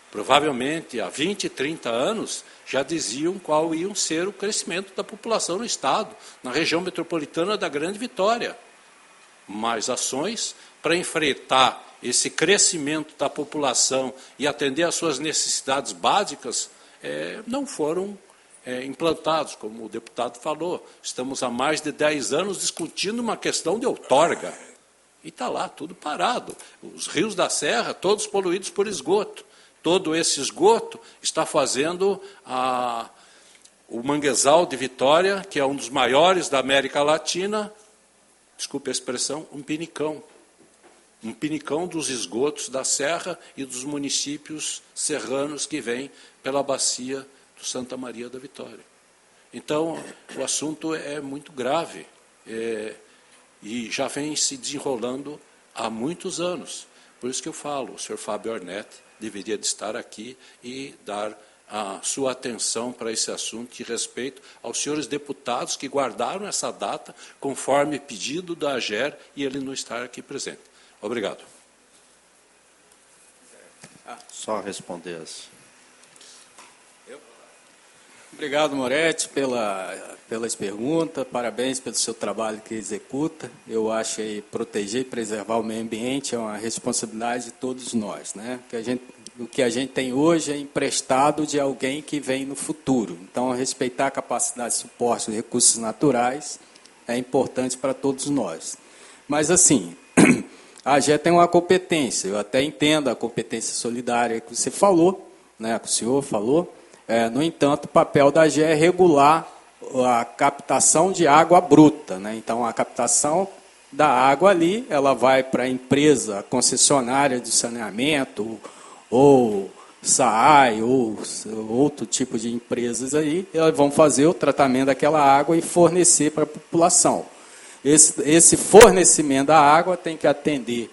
provavelmente há 20, 30 anos, já diziam qual ia ser o crescimento da população no Estado, na região metropolitana da Grande Vitória. Mais ações para enfrentar esse crescimento da população e atender às suas necessidades básicas não foram implantados, como o deputado falou. Estamos há mais de 10 anos discutindo uma questão de outorga. E está lá, tudo parado. Os rios da Serra, todos poluídos por esgoto. Todo esse esgoto está fazendo o manguezal de Vitória, que é um dos maiores da América Latina, desculpe a expressão, um pinicão. Um pinicão dos esgotos da Serra e dos municípios serranos que vêm pela bacia do Santa Maria da Vitória. Então, o assunto é muito grave e já vem se desenrolando há muitos anos. Por isso que eu falo, o senhor Fábio Ornetti deveria de estar aqui e dar a sua atenção para esse assunto de respeito aos senhores deputados que guardaram essa data conforme pedido da AGER e ele não estar aqui presente. Obrigado. Só responder as... Obrigado, Moretti, pelas perguntas. Parabéns pelo seu trabalho que executa. Eu acho que proteger e preservar o meio ambiente é uma responsabilidade de todos nós, né? O que a gente tem hoje é emprestado de alguém que vem no futuro. Então, respeitar a capacidade de suporte dos recursos naturais é importante para todos nós. Mas, assim, a AGE tem uma competência. Eu até entendo a competência solidária que você falou, né, que o senhor falou. No entanto, o papel da AGE é regular a captação de água bruta, né? Então, a captação da água ali, ela vai para a empresa concessionária de saneamento, ou SAAI, ou outro tipo de empresas aí, elas vão fazer o tratamento daquela água e fornecer para a população. Esse fornecimento da água tem que atender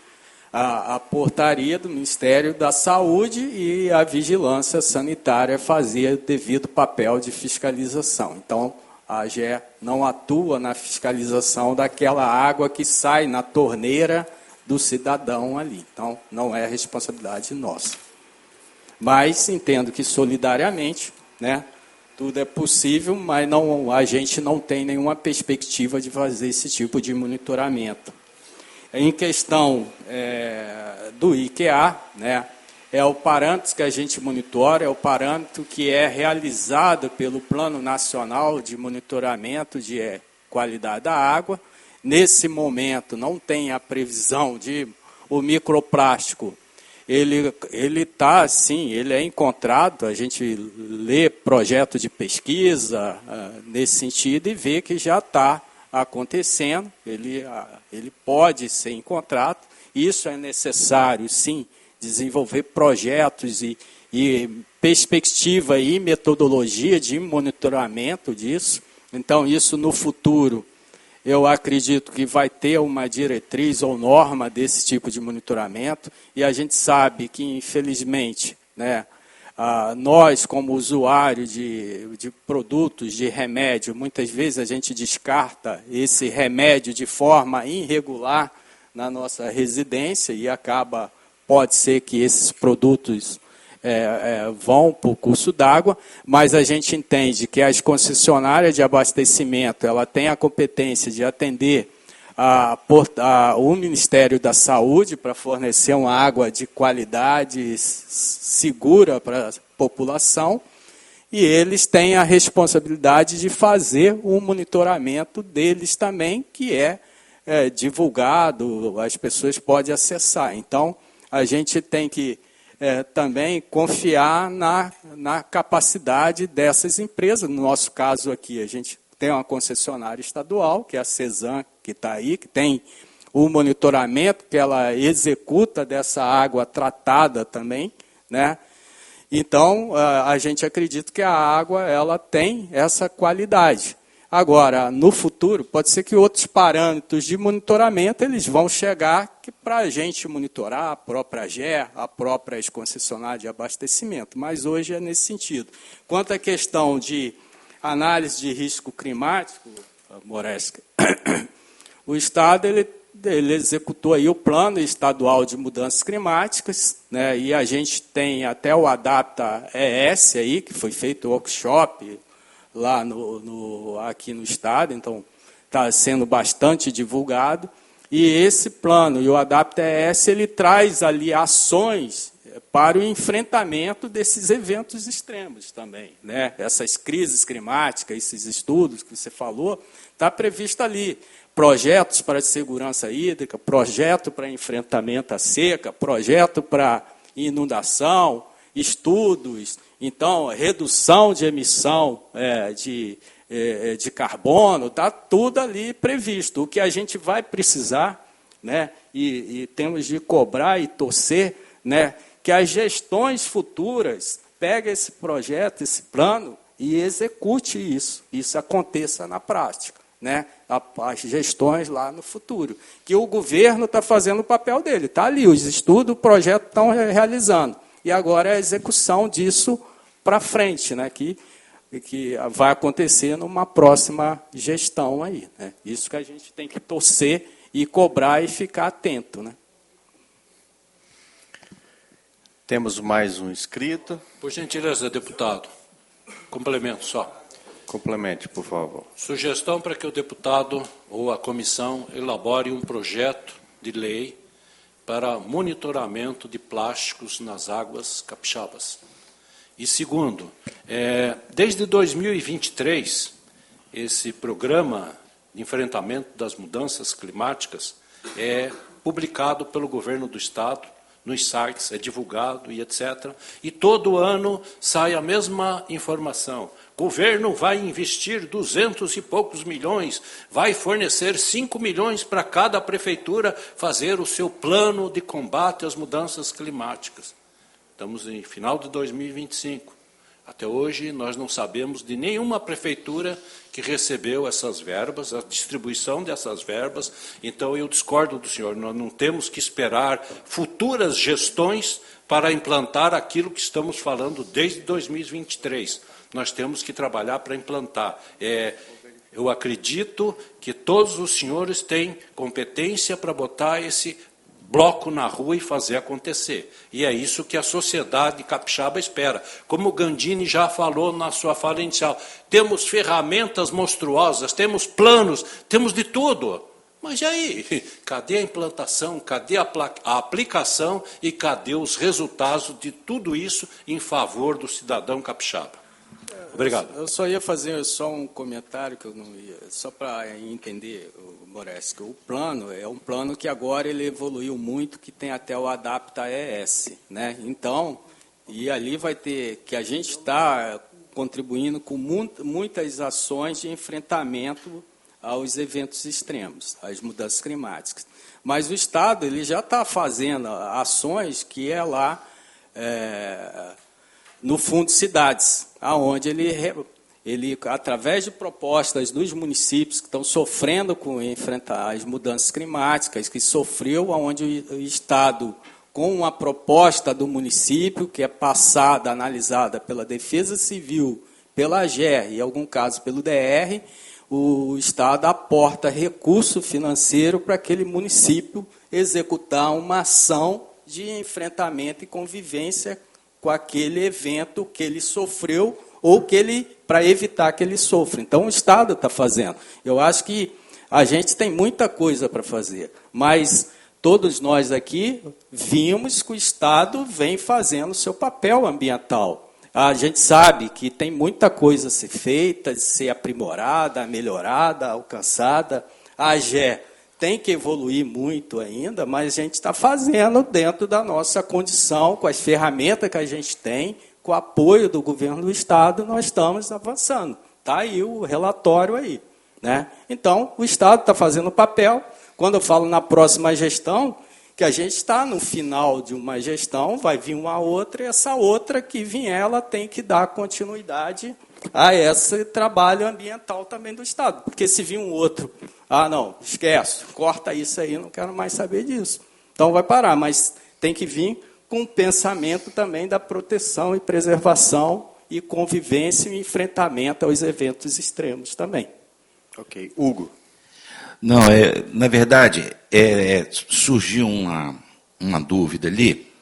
a portaria do Ministério da Saúde e a vigilância sanitária fazer o devido papel de fiscalização. Então, a AGE não atua na fiscalização daquela água que sai na torneira do cidadão ali. Então, não é responsabilidade nossa. Mas entendo que solidariamente, né, tudo é possível, mas a gente não tem nenhuma perspectiva de fazer esse tipo de monitoramento. Em questão do IQA, né, é o parâmetro que a gente monitora, é o parâmetro que é realizado pelo Plano Nacional de Monitoramento de Qualidade da Água. Nesse momento, não tem a previsão de o microplástico. Ele está, sim, ele é encontrado, a gente lê projeto de pesquisa nesse sentido e vê que já está acontecendo, ele pode ser encontrado. Isso é necessário, sim, desenvolver projetos e perspectiva e metodologia de monitoramento disso. Então, isso no futuro, eu acredito que vai ter uma diretriz ou norma desse tipo de monitoramento, e a gente sabe que, infelizmente, né, nós, como usuário de produtos, de remédio, muitas vezes a gente descarta esse remédio de forma irregular na nossa residência e pode ser que esses produtos vão para o curso d'água, mas a gente entende que as concessionárias de abastecimento ela tem a competência de atender o Ministério da Saúde para fornecer uma água de qualidade segura para a população, e eles têm a responsabilidade de fazer o monitoramento deles também, que é divulgado, as pessoas podem acessar. Então, a gente tem que também confiar na capacidade dessas empresas. No nosso caso aqui, a gente tem uma concessionária estadual, que é a CESAM, que está aí, que tem o monitoramento que ela executa dessa água tratada também, né? Então, a gente acredita que a água ela tem essa qualidade. Agora, no futuro, pode ser que outros parâmetros de monitoramento eles vão chegar para a gente monitorar, a própria AGE, a própria concessionária de abastecimento, mas hoje é nesse sentido. Quanto à questão de análise de risco climático, Moresca, o Estado ele executou aí o Plano Estadual de Mudanças Climáticas, né, e a gente tem até o Adapta ES, aí, que foi feito o workshop lá aqui no Estado, então está sendo bastante divulgado. E esse plano, e o Adapta-ES, ele traz ali ações para o enfrentamento desses eventos extremos também, né? Essas crises climáticas, esses estudos que você falou, está previsto ali. Projetos para segurança hídrica, projeto para enfrentamento à seca, projeto para inundação, estudos, então, redução de emissão de carbono, está tudo ali previsto. O que a gente vai precisar, né, e temos de cobrar e torcer, né, que as gestões futuras peguem esse projeto, esse plano, e execute isso aconteça na prática, né, as gestões lá no futuro. Que o governo está fazendo o papel dele, está ali, os estudos, o projeto estão realizando. E agora é a execução disso para frente, né, que vai acontecer numa próxima gestão aí, né? Isso que a gente tem que torcer e cobrar e ficar atento, né? Temos mais um inscrito. Por gentileza, deputado, complemento só. Complemente, por favor. Sugestão para que o deputado ou a comissão elabore um projeto de lei para monitoramento de plásticos nas águas capixabas. E segundo, desde 2023, esse programa de enfrentamento das mudanças climáticas é publicado pelo governo do Estado, nos sites, é divulgado e etc. E todo ano sai a mesma informação. O governo vai investir 200 e poucos milhões, vai fornecer 5 milhões para cada prefeitura fazer o seu plano de combate às mudanças climáticas. Estamos em final de 2025. Até hoje, nós não sabemos de nenhuma prefeitura que recebeu essas verbas, a distribuição dessas verbas. Então, eu discordo do senhor. Nós não temos que esperar futuras gestões para implantar aquilo que estamos falando desde 2023. Nós temos que trabalhar para implantar. Eu acredito que todos os senhores têm competência para botar esse bloco na rua e fazer acontecer. E é isso que a sociedade capixaba espera. Como o Gandini já falou na sua fala inicial, temos ferramentas monstruosas, temos planos, temos de tudo. Mas e aí? Cadê a implantação, cadê a aplicação e cadê os resultados de tudo isso em favor do cidadão capixaba? Obrigado. Eu só ia fazer um comentário, que eu não ia, só para entender, Moraes, que o plano é um plano que agora ele evoluiu muito, que tem até o Adapta-ES, né? Então, e ali vai ter, que a gente está contribuindo com muitas ações de enfrentamento aos eventos extremos, às mudanças climáticas. Mas o Estado ele já está fazendo ações que é lá no Fundo Cidades, aonde ele, através de propostas dos municípios que estão sofrendo com enfrentar as mudanças climáticas, que sofreu, aonde o Estado, com uma proposta do município, que é passada, analisada pela Defesa Civil, pela AGER e, em algum caso, pelo DR, o Estado aporta recurso financeiro para aquele município executar uma ação de enfrentamento e convivência com aquele evento que ele sofreu ou para evitar que ele sofra. Então, o Estado está fazendo. Eu acho que a gente tem muita coisa para fazer, mas todos nós aqui vimos que o Estado vem fazendo o seu papel ambiental. A gente sabe que tem muita coisa a ser feita, a ser aprimorada, melhorada, alcançada. A AGE tem que evoluir muito ainda, mas a gente está fazendo dentro da nossa condição, com as ferramentas que a gente tem, com o apoio do governo do Estado, nós estamos avançando. Está aí o relatório aí, né? Então, o Estado está fazendo o papel. Quando eu falo na próxima gestão, que a gente está no final de uma gestão, vai vir uma outra, e essa outra que vier, ela tem que dar continuidade a esse trabalho ambiental também do Estado. Porque se vir um outro, não, esquece, corta isso aí, não quero mais saber disso. Então vai parar, mas tem que vir com o pensamento também da proteção e preservação e convivência e enfrentamento aos eventos extremos também. Ok. Hugo. Não, na verdade, surgiu uma dúvida ali,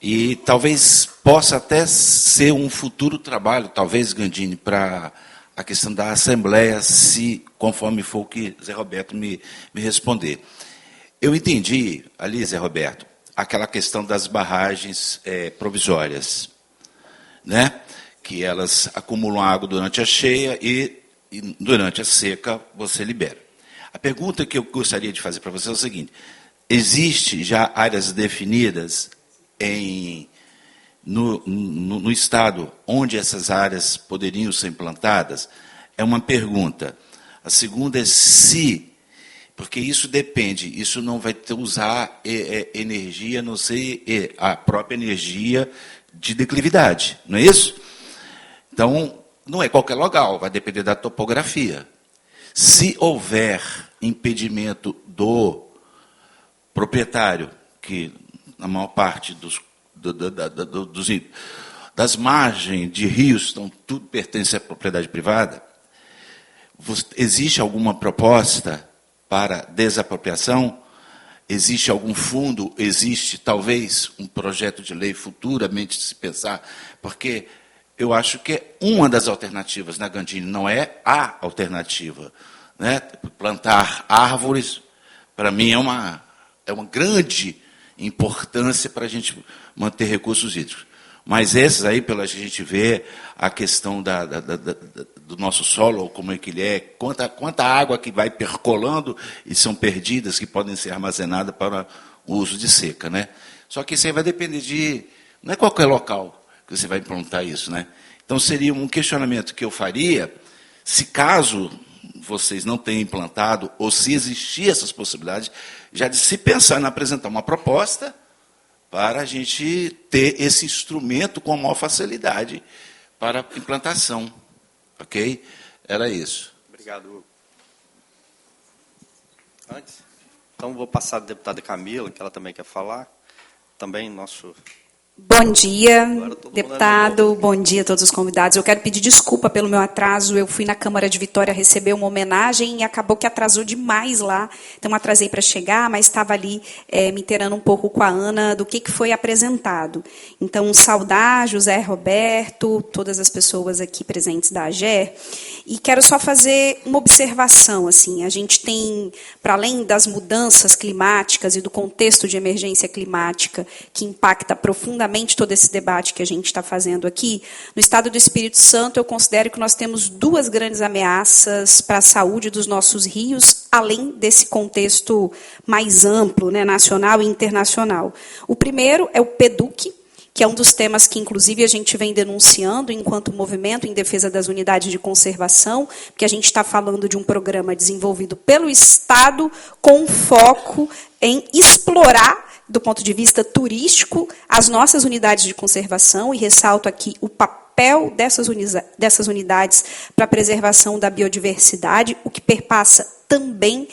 e talvez possa até ser um futuro trabalho, talvez, Gandini, para a questão da Assembleia, se conforme for o que Zé Roberto me responder. Eu entendi ali, Zé Roberto, aquela questão das barragens provisórias, né? Que elas acumulam água durante a cheia e durante a seca você libera. A pergunta que eu gostaria de fazer para você é o seguinte: existe já áreas definidas no estado onde essas áreas poderiam ser implantadas? É uma pergunta. A segunda é se, porque isso depende, isso não vai usar energia, não sei, a própria energia de declividade, não é isso? Então, não é qualquer local, vai depender da topografia. Se houver impedimento do proprietário, que na maior parte das margens de rios, tudo pertence à propriedade privada, existe alguma proposta para desapropriação? Existe algum fundo? Existe, talvez, um projeto de lei futuramente se pensar? Porque eu acho que é uma das alternativas, né, Gandini? Não é a alternativa, né? Plantar árvores, para mim, é uma grande importância para a gente manter recursos hídricos. Mas esses aí, pela gente ver a questão do nosso solo, como é que ele é, quanta água que vai percolando e são perdidas, que podem ser armazenadas para o uso de seca, né? Só que isso aí vai depender de... Não é qualquer local que você vai implantar isso, né? Então, seria um questionamento que eu faria, se caso vocês não tenham implantado, ou se existir essas possibilidades, já de se pensar em apresentar uma proposta para a gente ter esse instrumento com maior facilidade para a implantação. Ok? Era isso. Obrigado, Hugo. Então, vou passar a deputada Camila, que ela também quer falar. Também nosso... Bom dia, deputado, bom dia a todos os convidados. Eu quero pedir desculpa pelo meu atraso. Eu fui na Câmara de Vitória receber uma homenagem e acabou que atrasou demais lá. Então, atrasei para chegar, mas estava ali me inteirando um pouco com a Ana do que foi apresentado. Então, saudar José Roberto, todas as pessoas aqui presentes da AGER. E quero só fazer uma observação. Assim, a gente tem, para além das mudanças climáticas e do contexto de emergência climática que impacta profundamente todo esse debate que a gente está fazendo aqui, no estado do Espírito Santo, eu considero que nós temos duas grandes ameaças para a saúde dos nossos rios, além desse contexto mais amplo, né, nacional e internacional. O primeiro é o PEDUC, que é um dos temas que, inclusive, a gente vem denunciando enquanto movimento em defesa das unidades de conservação, porque a gente está falando de um programa desenvolvido pelo Estado com foco em explorar, do ponto de vista turístico, as nossas unidades de conservação, e ressalto aqui o papel dessas unidades para a preservação da biodiversidade, o que perpassa também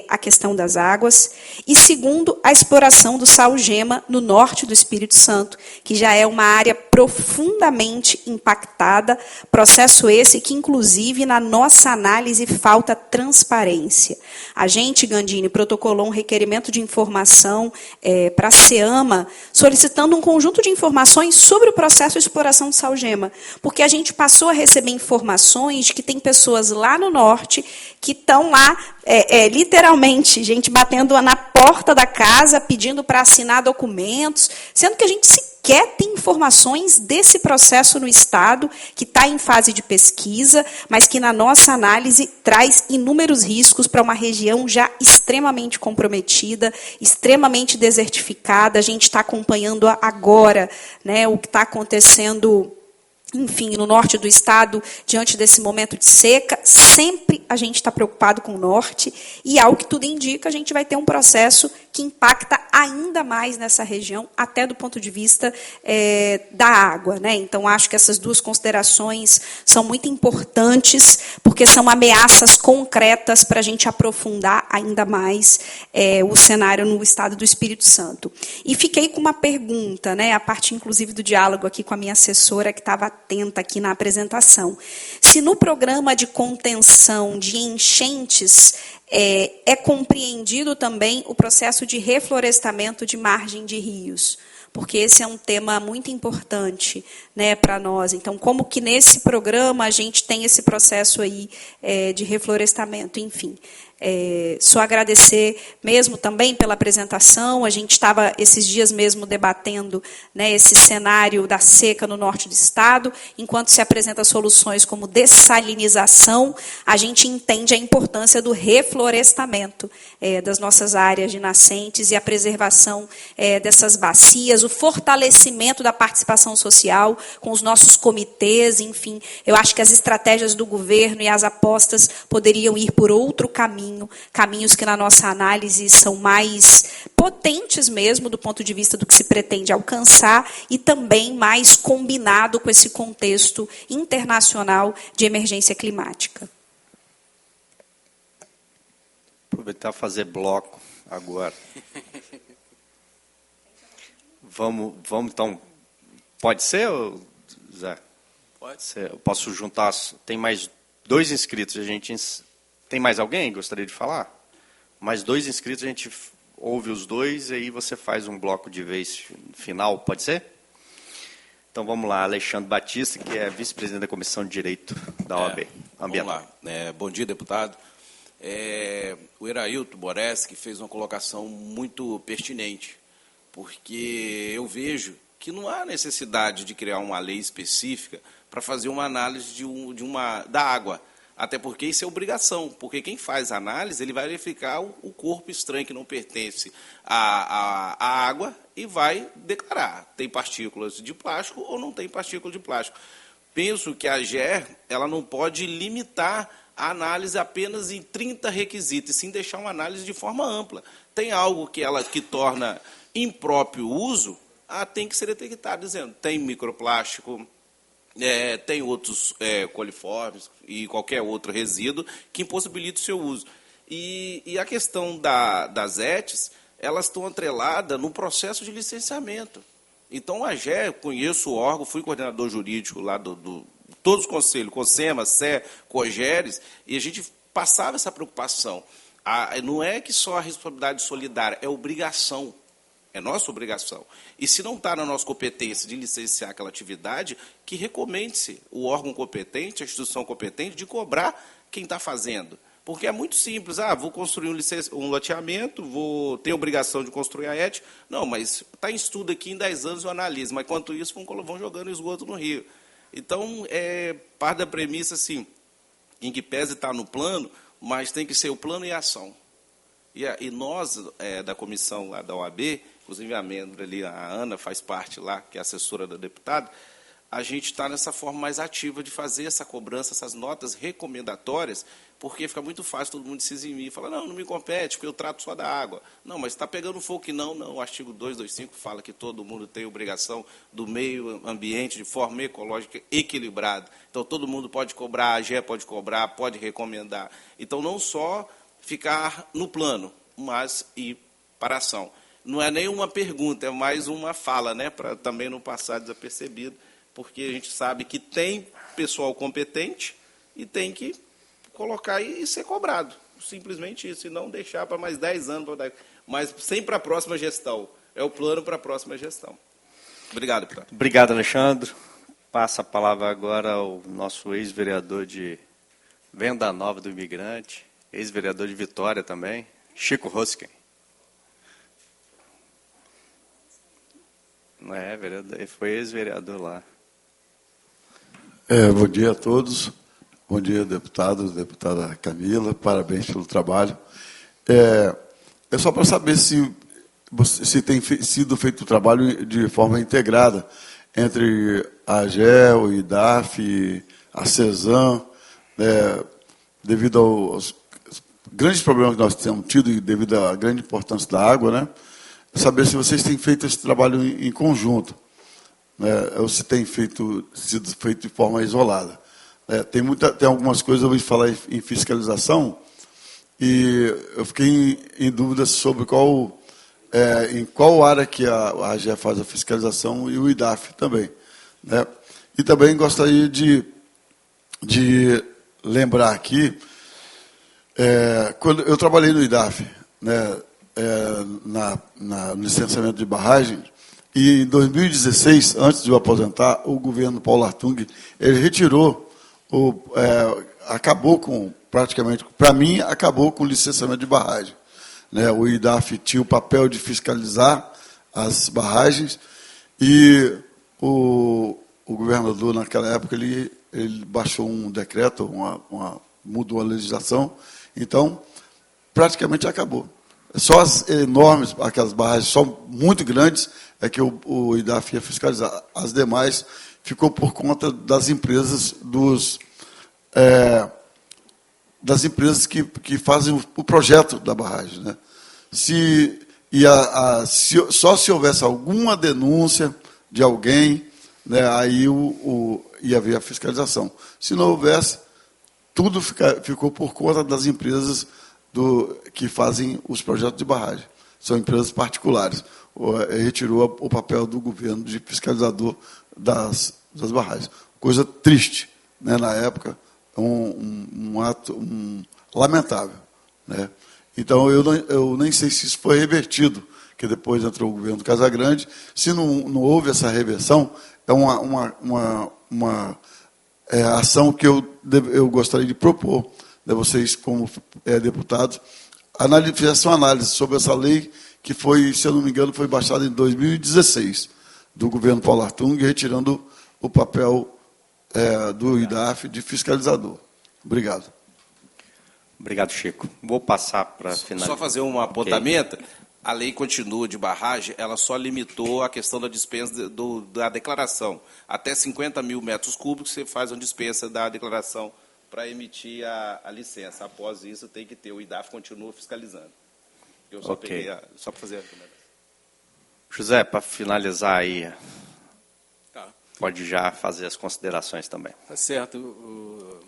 a questão das águas. E segundo, a exploração do sal-gema no norte do Espírito Santo, que já é uma área profundamente impactada, processo esse que, inclusive, na nossa análise, falta transparência. A gente, Gandini, protocolou um requerimento de informação para a SEAMA, solicitando um conjunto de informações sobre o processo de exploração do sal-gema, porque a gente passou a receber informações de que tem pessoas lá no norte que estão lá, literalmente, gente batendo na porta da casa, pedindo para assinar documentos, sendo que a gente sequer tem informações desse processo no Estado, que está em fase de pesquisa, mas que, na nossa análise, traz inúmeros riscos para uma região já extremamente comprometida, extremamente desertificada. A gente está acompanhando agora, né, o que está acontecendo, enfim, no norte do estado, diante desse momento de seca. Sempre a gente está preocupado com o norte, e, ao que tudo indica, a gente vai ter um processo que impacta ainda mais nessa região, até do ponto de vista da água, né? Então, acho que essas duas considerações são muito importantes, porque são ameaças concretas para a gente aprofundar ainda mais o cenário no estado do Espírito Santo. E fiquei com uma pergunta, né, a partir, inclusive, do diálogo aqui com a minha assessora, que estava atenta aqui na apresentação. Se no programa de contenção de enchentes é compreendido também o processo de reflorestamento de margem de rios, porque esse é um tema muito importante, né, para nós. Então, como que nesse programa a gente tem esse processo aí de reflorestamento, enfim. Só agradecer mesmo também pela apresentação. A gente estava esses dias mesmo debatendo, né, esse cenário da seca no norte do estado. Enquanto se apresenta soluções como dessalinização, a gente entende a importância do reflorestamento das nossas áreas de nascentes e a preservação dessas bacias, o fortalecimento da participação social com os nossos comitês, enfim. Eu acho que as estratégias do governo e as apostas poderiam ir por outro caminho, caminhos que na nossa análise são mais potentes mesmo do ponto de vista do que se pretende alcançar e também mais combinado com esse contexto internacional de emergência climática. Aproveitar e fazer bloco agora. Vamos então. Pode ser, Zé? Pode ser. Eu posso juntar. Tem mais 2 inscritos. Tem mais alguém que gostaria de falar? Mais 2 inscritos, a gente ouve os 2 e aí você faz um bloco de vez final, pode ser? Então vamos lá, Alexandre Batista, que é vice-presidente da Comissão de Direito da OAB Ambiental. Vamos lá. Bom dia, deputado. O Erailton Boreski fez uma colocação muito pertinente, porque eu vejo que não há necessidade de criar uma lei específica para fazer uma análise da água. Até porque isso é obrigação, porque quem faz a análise, ele vai verificar o corpo estranho que não pertence à água e vai declarar, tem partículas de plástico ou não tem partícula de plástico. Penso que a AGE, ela não pode limitar a análise apenas em 30 requisitos, e sim deixar uma análise de forma ampla. Tem algo que torna impróprio uso, tem que ser detectado, dizendo, tem microplástico, tem outros coliformes e qualquer outro resíduo que impossibilita o seu uso. E a questão das ETs, elas estão atreladas no processo de licenciamento. Então, a AGE, conheço o órgão, fui coordenador jurídico lá todos os conselhos, CONSEMA, CE, COGERES, e a gente passava essa preocupação. Não é que só a responsabilidade solidária, é obrigação. É nossa obrigação. E se não está na nossa competência de licenciar aquela atividade, que recomende-se o órgão competente, a instituição competente, de cobrar quem está fazendo. Porque é muito simples. Vou construir um loteamento, vou ter a obrigação de construir a ET. Não, mas está em estudo aqui, em 10 anos eu analiso. Mas, enquanto isso, vão jogando esgoto no rio. Então, parte da premissa, assim, em que pese está no plano, mas tem que ser o plano e a ação. E nós, da comissão lá da OAB, inclusive a membro ali, a Ana, faz parte lá, que é assessora da deputada, a gente está nessa forma mais ativa de fazer essa cobrança, essas notas recomendatórias, porque fica muito fácil todo mundo se eximir e falar, não me compete, porque eu trato só da água. Não, mas está pegando fogo que não. O artigo 225 fala que todo mundo tem obrigação do meio ambiente de forma ecológica equilibrada. Então, todo mundo pode cobrar, a AGE pode cobrar, pode recomendar. Então, não só ficar no plano, mas ir para a ação. Não é nem uma pergunta, é mais uma fala, né, para também não passar desapercebido, porque a gente sabe que tem pessoal competente e tem que colocar e ser cobrado. Simplesmente isso, e não deixar para mais 10 anos, mas sempre para a próxima gestão. É o plano para a próxima gestão. Obrigado, deputado. Obrigado, Alexandre. Passa a palavra agora ao nosso ex-vereador de Venda Nova do Imigrante, ex-vereador de Vitória também, Chico Rosken. Vereador, ele foi ex-vereador lá. Bom dia a todos. Bom dia, deputados, deputada Camila. Parabéns pelo trabalho. É só para saber se tem sido feito o trabalho de forma integrada entre a AGE, o IDAF, a CESAM, devido aos grandes problemas que nós temos tido e devido à grande importância da água, né? Saber se vocês têm feito esse trabalho em conjunto, né, ou se tem sido feito de forma isolada. Tem algumas coisas, eu ouvi falar em fiscalização, e eu fiquei em dúvida sobre em qual área que a AGE faz a fiscalização e o IDAF também. Né? E também gostaria de lembrar aqui, quando eu trabalhei no IDAF, né, no licenciamento de barragem, e em 2016, antes de eu aposentar, o governo Paulo Artung, ele retirou, acabou com praticamente, para mim, acabou com o licenciamento de barragem. Né? O IDAF tinha o papel de fiscalizar as barragens e o governador, naquela época, ele baixou um decreto, mudou a legislação, então, praticamente acabou. Só as enormes, aquelas barragens só muito grandes, é que o IDAF ia fiscalizar. As demais ficou por conta das empresas que fazem o projeto da barragem. Né? Só se houvesse alguma denúncia de alguém, né, aí ia haver a fiscalização. Se não houvesse, tudo ficou por conta das empresas que fazem os projetos de barragem. São empresas particulares. Retirou o papel do governo de fiscalizador das barragens. Coisa triste, né, na época, um ato lamentável. Né? Então, eu nem sei se isso foi revertido, que depois entrou o governo do Casagrande. Se não houve essa reversão, é uma ação que eu gostaria de propor, né, vocês, como deputados, fizessem uma análise sobre essa lei que foi, se eu não me engano, foi baixada em 2016, do governo Paulo Artung, retirando o papel do IDAF de fiscalizador. Obrigado. Obrigado, Chico. Vou passar para finalizar. Só fazer um apontamento. Okay. A lei continua de barragem, ela só limitou a questão da dispensa da declaração. Até 50 mil metros cúbicos você faz uma dispensa da declaração para emitir a licença. Após isso, tem que ter. O IDAF continua fiscalizando. Eu só peguei só para fazer a recomendação. José, para finalizar aí, tá. Pode já fazer as considerações também. Tá certo.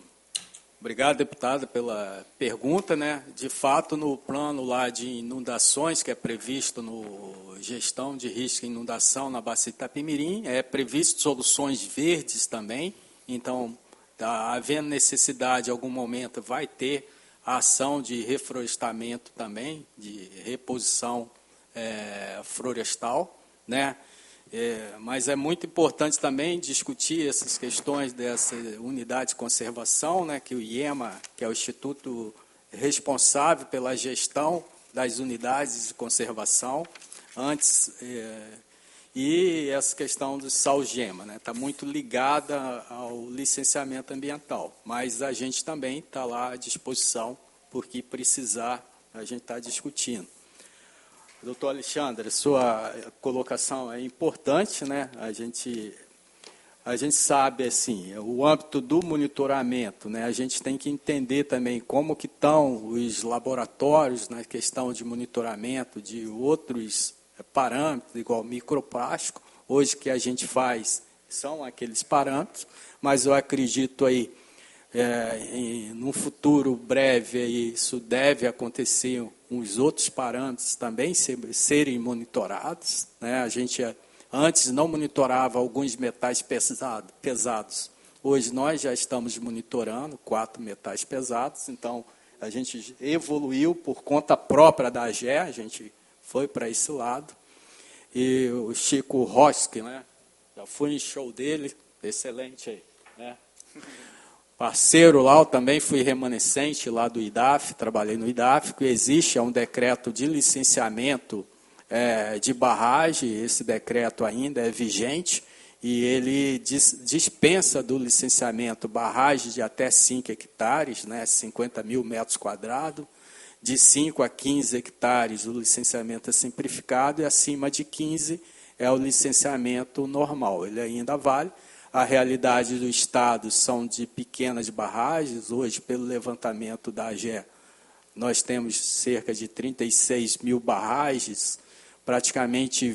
Obrigado, deputada, pela pergunta. Né? De fato, no plano lá de inundações, que é previsto no gestão de risco de inundação na Bacia Itapemirim, é previsto soluções verdes também. Então, havendo necessidade, em algum momento, vai ter a ação de reflorestamento também, de reposição florestal, né? Mas é muito importante também discutir essas questões dessa unidade de conservação, né, que o IEMA, que é o Instituto responsável pela gestão das unidades de conservação, e essa questão do SAUGEMA, né, está muito ligada ao licenciamento ambiental, mas a gente também está lá à disposição, porque precisar, a gente está discutindo. Doutor Alexandre, sua colocação é importante, né? A gente sabe, assim, o âmbito do monitoramento, né? A gente tem que entender também como que estão os laboratórios na questão de monitoramento de outros parâmetros, igual microplástico. Hoje que a gente faz são aqueles parâmetros, mas eu acredito aí, num futuro breve, aí, isso deve acontecer, os outros parâmetros também serem monitorados. Né? A gente antes não monitorava alguns metais pesados. Hoje nós já estamos monitorando 4 metais pesados, então a gente evoluiu por conta própria da AGE, a gente foi para esse lado. E o Chico Roski, né? Já fui em show dele, excelente aí. Né? Parceiro lá, eu também fui remanescente lá do IDAF, trabalhei no IDAF, que existe um decreto de licenciamento de barragem, esse decreto ainda é vigente, e ele dispensa do licenciamento barragem de até 5 hectares, né, 50 mil metros quadrados, de 5 a 15 hectares o licenciamento é simplificado, e acima de 15 é o licenciamento normal, ele ainda vale. A realidade do Estado são de pequenas barragens. Hoje, pelo levantamento da AGE, nós temos cerca de 36 mil barragens, praticamente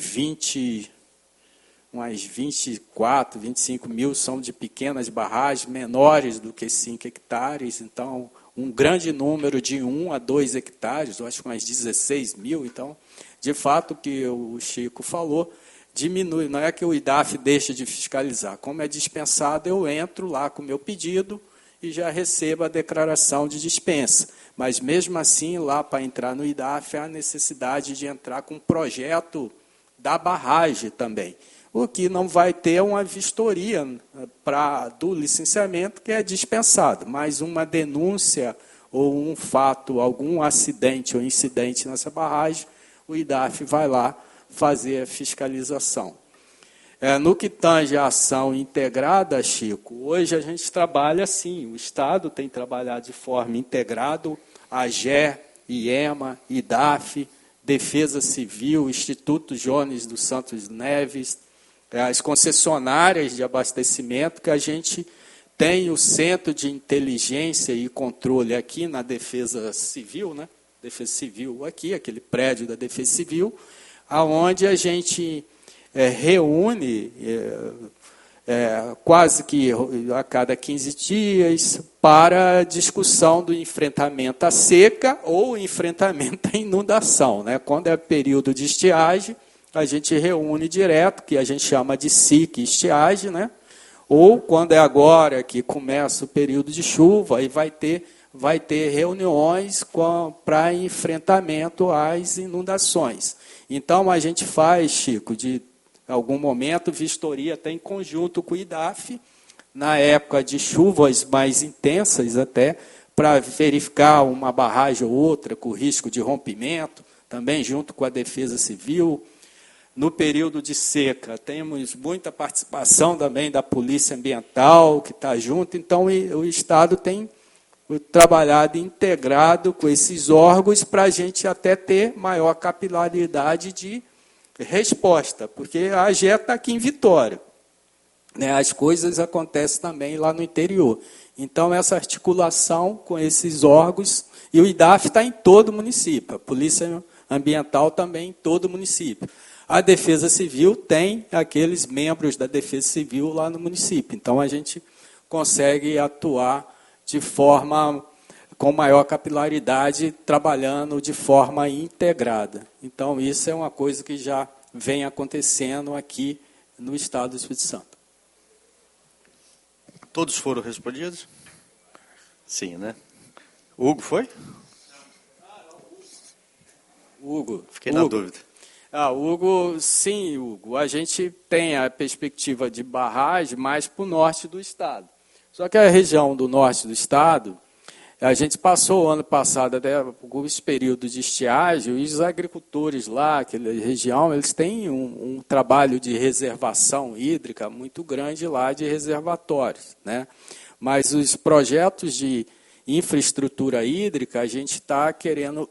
umas 24, 25 mil são de pequenas barragens, menores do que 5 hectares. Então, um grande número de 1 a 2 hectares, eu acho que umas 16 mil. Então, de fato, o que o Chico falou, diminui, não é que o IDAF deixa de fiscalizar. Como é dispensado, eu entro lá com o meu pedido e já recebo a declaração de dispensa. Mas, mesmo assim, lá para entrar no IDAF, há a necessidade de entrar com um projeto da barragem também. O que não vai ter uma vistoria do licenciamento, que é dispensado, mas uma denúncia ou um fato, algum acidente ou incidente nessa barragem, o IDAF vai lá fazer a fiscalização. No que tange a ação integrada, Chico, hoje a gente trabalha assim, o Estado tem trabalhado de forma integrada, a AGE, IEMA, IDAF, Defesa Civil, Instituto Jones dos Santos Neves, as concessionárias de abastecimento, que a gente tem o Centro de Inteligência e Controle aqui na Defesa Civil, né? Defesa Civil aqui, aquele prédio da Defesa Civil, aonde a gente reúne quase que a cada 15 dias para discussão do enfrentamento à seca ou enfrentamento à inundação, né? Quando é período de estiagem, a gente reúne direto, que a gente chama de SIC estiagem, né? Ou quando é agora que começa o período de chuva, aí vai ter reuniões para enfrentamento às inundações. Então, a gente faz, Chico, de algum momento, vistoria até em conjunto com o IDAF, na época de chuvas mais intensas até, para verificar uma barragem ou outra com risco de rompimento, também junto com a Defesa Civil. No período de seca, temos muita participação também da Polícia Ambiental, que está junto, então o Estado tem trabalhado integrado com esses órgãos para a gente até ter maior capilaridade de resposta, porque a AGE está aqui em Vitória, né? As coisas acontecem também lá no interior. Então, essa articulação com esses órgãos, e o IDAF está em todo o município, a Polícia Ambiental também em todo o município. A Defesa Civil tem aqueles membros da Defesa Civil lá no município, então a gente consegue atuar de forma com maior capilaridade, trabalhando de forma integrada. Então, isso é uma coisa que já vem acontecendo aqui no Estado do Espírito Santo. Todos foram respondidos? Sim, né? Hugo foi? Hugo. Fiquei na dúvida. Hugo, sim, Hugo. A gente tem a perspectiva de barragem mais para o norte do Estado. Só que a região do norte do Estado, a gente passou o ano passado, até alguns períodos de estiagem, e os agricultores lá, aquela região, eles têm um trabalho de reservação hídrica muito grande lá, de reservatórios, né? Mas os projetos de infraestrutura hídrica, a gente está querendo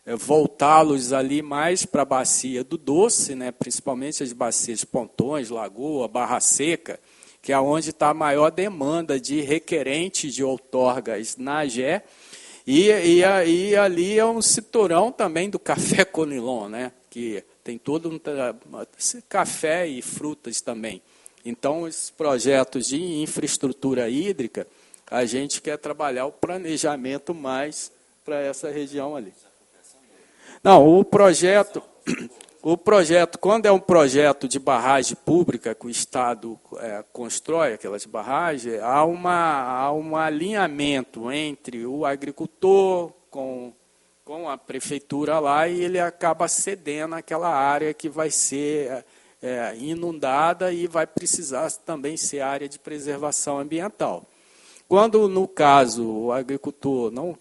voltá-los ali mais para a bacia do Doce, né? Principalmente as bacias Pontões, Lagoa, Barra Seca, que é onde está a maior demanda de requerentes de outorgas na AGE, e ali é um cinturão também do café Conilon, né? Que tem todo café e frutas também. Então, esses projetos de infraestrutura hídrica, a gente quer trabalhar o planejamento mais para essa região ali. Não, o projeto, quando é um projeto de barragem pública que o Estado constrói aquelas barragens, há um alinhamento entre o agricultor com a prefeitura lá, e ele acaba cedendo aquela área que vai ser inundada e vai precisar também ser área de preservação ambiental. Quando, no caso, o agricultor não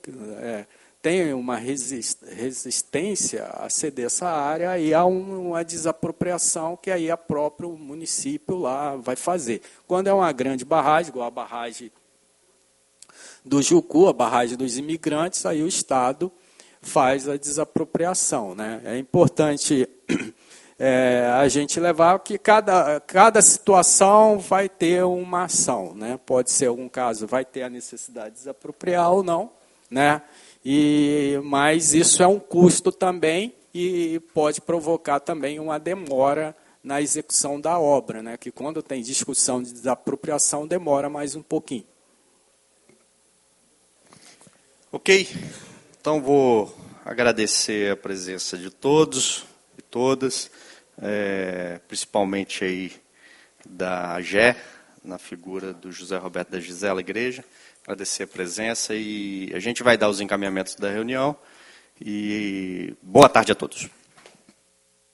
tem uma resistência a ceder essa área, aí há uma desapropriação que aí o próprio município lá vai fazer. Quando é uma grande barragem, igual a barragem do Jucu, a barragem dos imigrantes, aí o Estado faz a desapropriação, né? É importante a gente levar que cada situação vai ter uma ação, né? Pode ser, algum caso, vai ter a necessidade de desapropriar ou não, né? Mas isso é um custo também e pode provocar também uma demora na execução da obra, né? Que quando tem discussão de desapropriação demora mais um pouquinho. Ok, então vou agradecer a presença de todos e todas, principalmente aí da AGE, na figura do José Roberto da Gisela Igreja. Agradecer a presença e a gente vai dar os encaminhamentos da reunião. E boa tarde a todos.